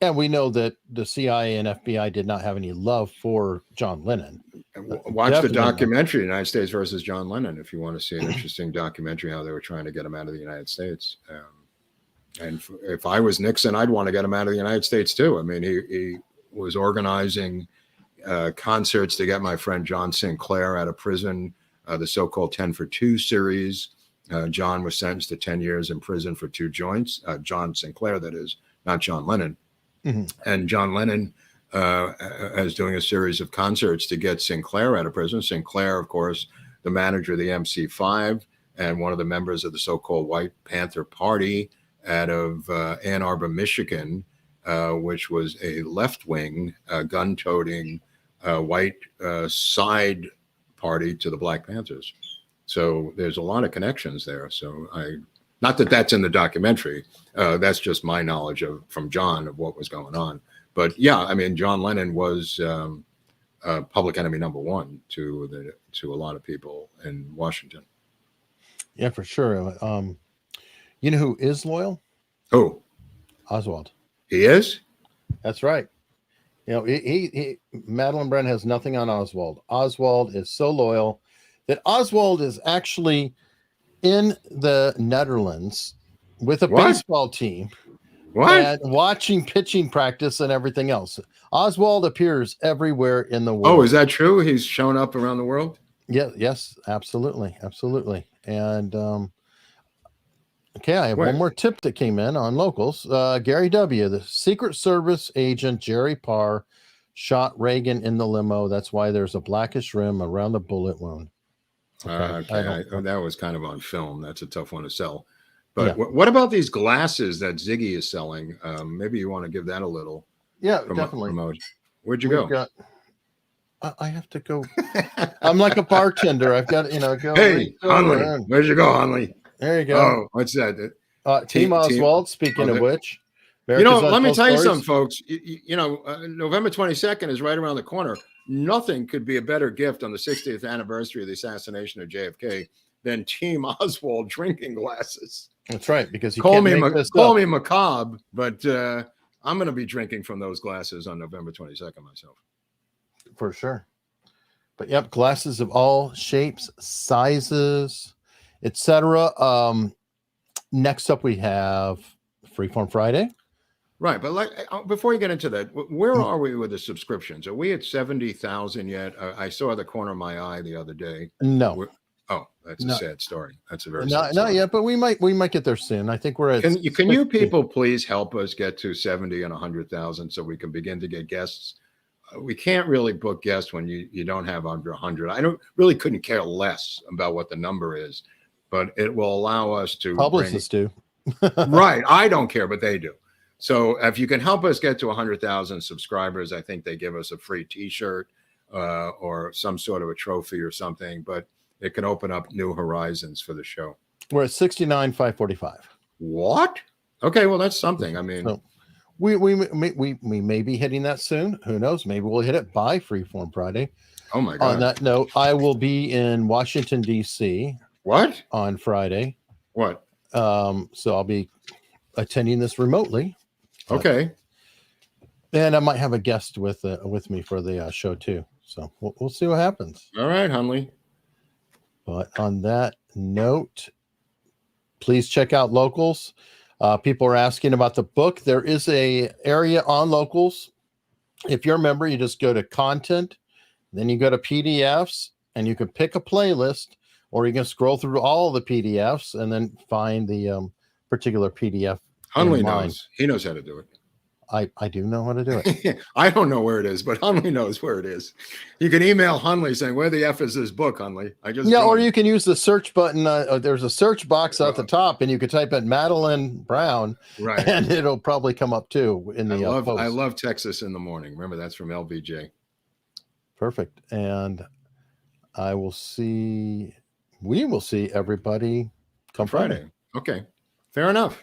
And we know that the CIA and FBI did not have any love for John Lennon. Watch the documentary, United States versus John Lennon, if you want to see an interesting documentary, how they were trying to get him out of the United States. And if I was Nixon, I'd want to get him out of the United States too. I mean, he was organizing concerts to get my friend John Sinclair out of prison, the so-called 10 for 2 series. John was sentenced to 10 years in prison for 2 joints. John Sinclair, that is, not John Lennon. Mm-hmm. And John Lennon is doing a series of concerts to get Sinclair out of prison. Sinclair, of course, the manager of the MC5 and one of the members of the so-called White Panther Party out of Ann Arbor, Michigan, which was a left-wing, gun-toting, white side party to the Black Panthers. So there's a lot of connections there. So not that that's in the documentary. That's just my knowledge from John of what was going on. But yeah, John Lennon was public enemy number 1 to a lot of people in Washington. Yeah, for sure. You know who is loyal? Who? Oswald. He is? That's right. Madeleine Brent has nothing on Oswald. Oswald is so loyal that Oswald is actually in the Netherlands with a baseball team. And watching pitching practice and everything else. Oswald appears everywhere in the world. Oh, is that true? He's shown up around the world? Yeah, yes, absolutely. Absolutely. And okay, I have one more tip that came in on locals. Gary W., the Secret Service agent Jerry Parr shot Reagan in the limo. That's why there's a blackish rim around the bullet wound. Okay. That was kind of on film. That's a tough one to sell. But what about these glasses that Ziggy is selling? Maybe you want to give that a little. Yeah, definitely. Where'd you go? I have to go. I'm like a bartender. I've got go. Hey, Hunley, where'd you go, Hunley? There you go. Oh, what's that? Team Oswald. Speaking of which, let me tell you something, folks. November 22nd is right around the corner. Nothing could be a better gift on the 60th anniversary of the assassination of JFK than Team Oswald drinking glasses. That's right, because you call me macabre, but I'm going to be drinking from those glasses on November 22nd myself. For sure. But yep, glasses of all shapes, sizes, etc. Next up, we have Freeform Friday. Right, but before you get into that, where are we with the subscriptions? Are we at 70,000 yet? I saw the corner of my eye the other day. No. That's a sad story. That's a very sad story. Not yet, but we might get there soon. I think we're at. Can you people please help us get to 70 and 100,000 so we can begin to get guests? We can't really book guests when you don't have under 100. I couldn't care less about what the number is, but it will allow us to. Publicists do. Right, I don't care, but they do. So if you can help us get to 100,000 subscribers, I think they give us a free T-shirt or some sort of a trophy or something. But it can open up new horizons for the show. We're at 69,545. What? Okay, well that's something. So we may be hitting that soon. Who knows? Maybe we'll hit it by Freeform Friday. Oh my God! On that note, I will be in Washington D.C. What? On Friday? What? So I'll be attending this remotely. Okay. And I might have a guest with me for the show too. So we'll see what happens. All right, Hunley. But on that note, please check out Locals. People are asking about the book. There is a area on Locals. If you're a member, you just go to content Then you go to PDFs, and you can pick a playlist, or you can scroll through all the PDFs and then find the particular PDF. Hunley knows. He knows how to do it. I do know how to do it. I don't know where it is, but Hunley knows where it is. You can email Hunley saying, "Where the F is this book, Hunley?" Or you can use the search button. There's a search box at the top, and you can type in Madeleine Brown, right, and it'll probably come up too in the post. I love Texas in the Morning. Remember, that's from LBJ. Perfect. And we will see everybody come Friday. Okay, fair enough.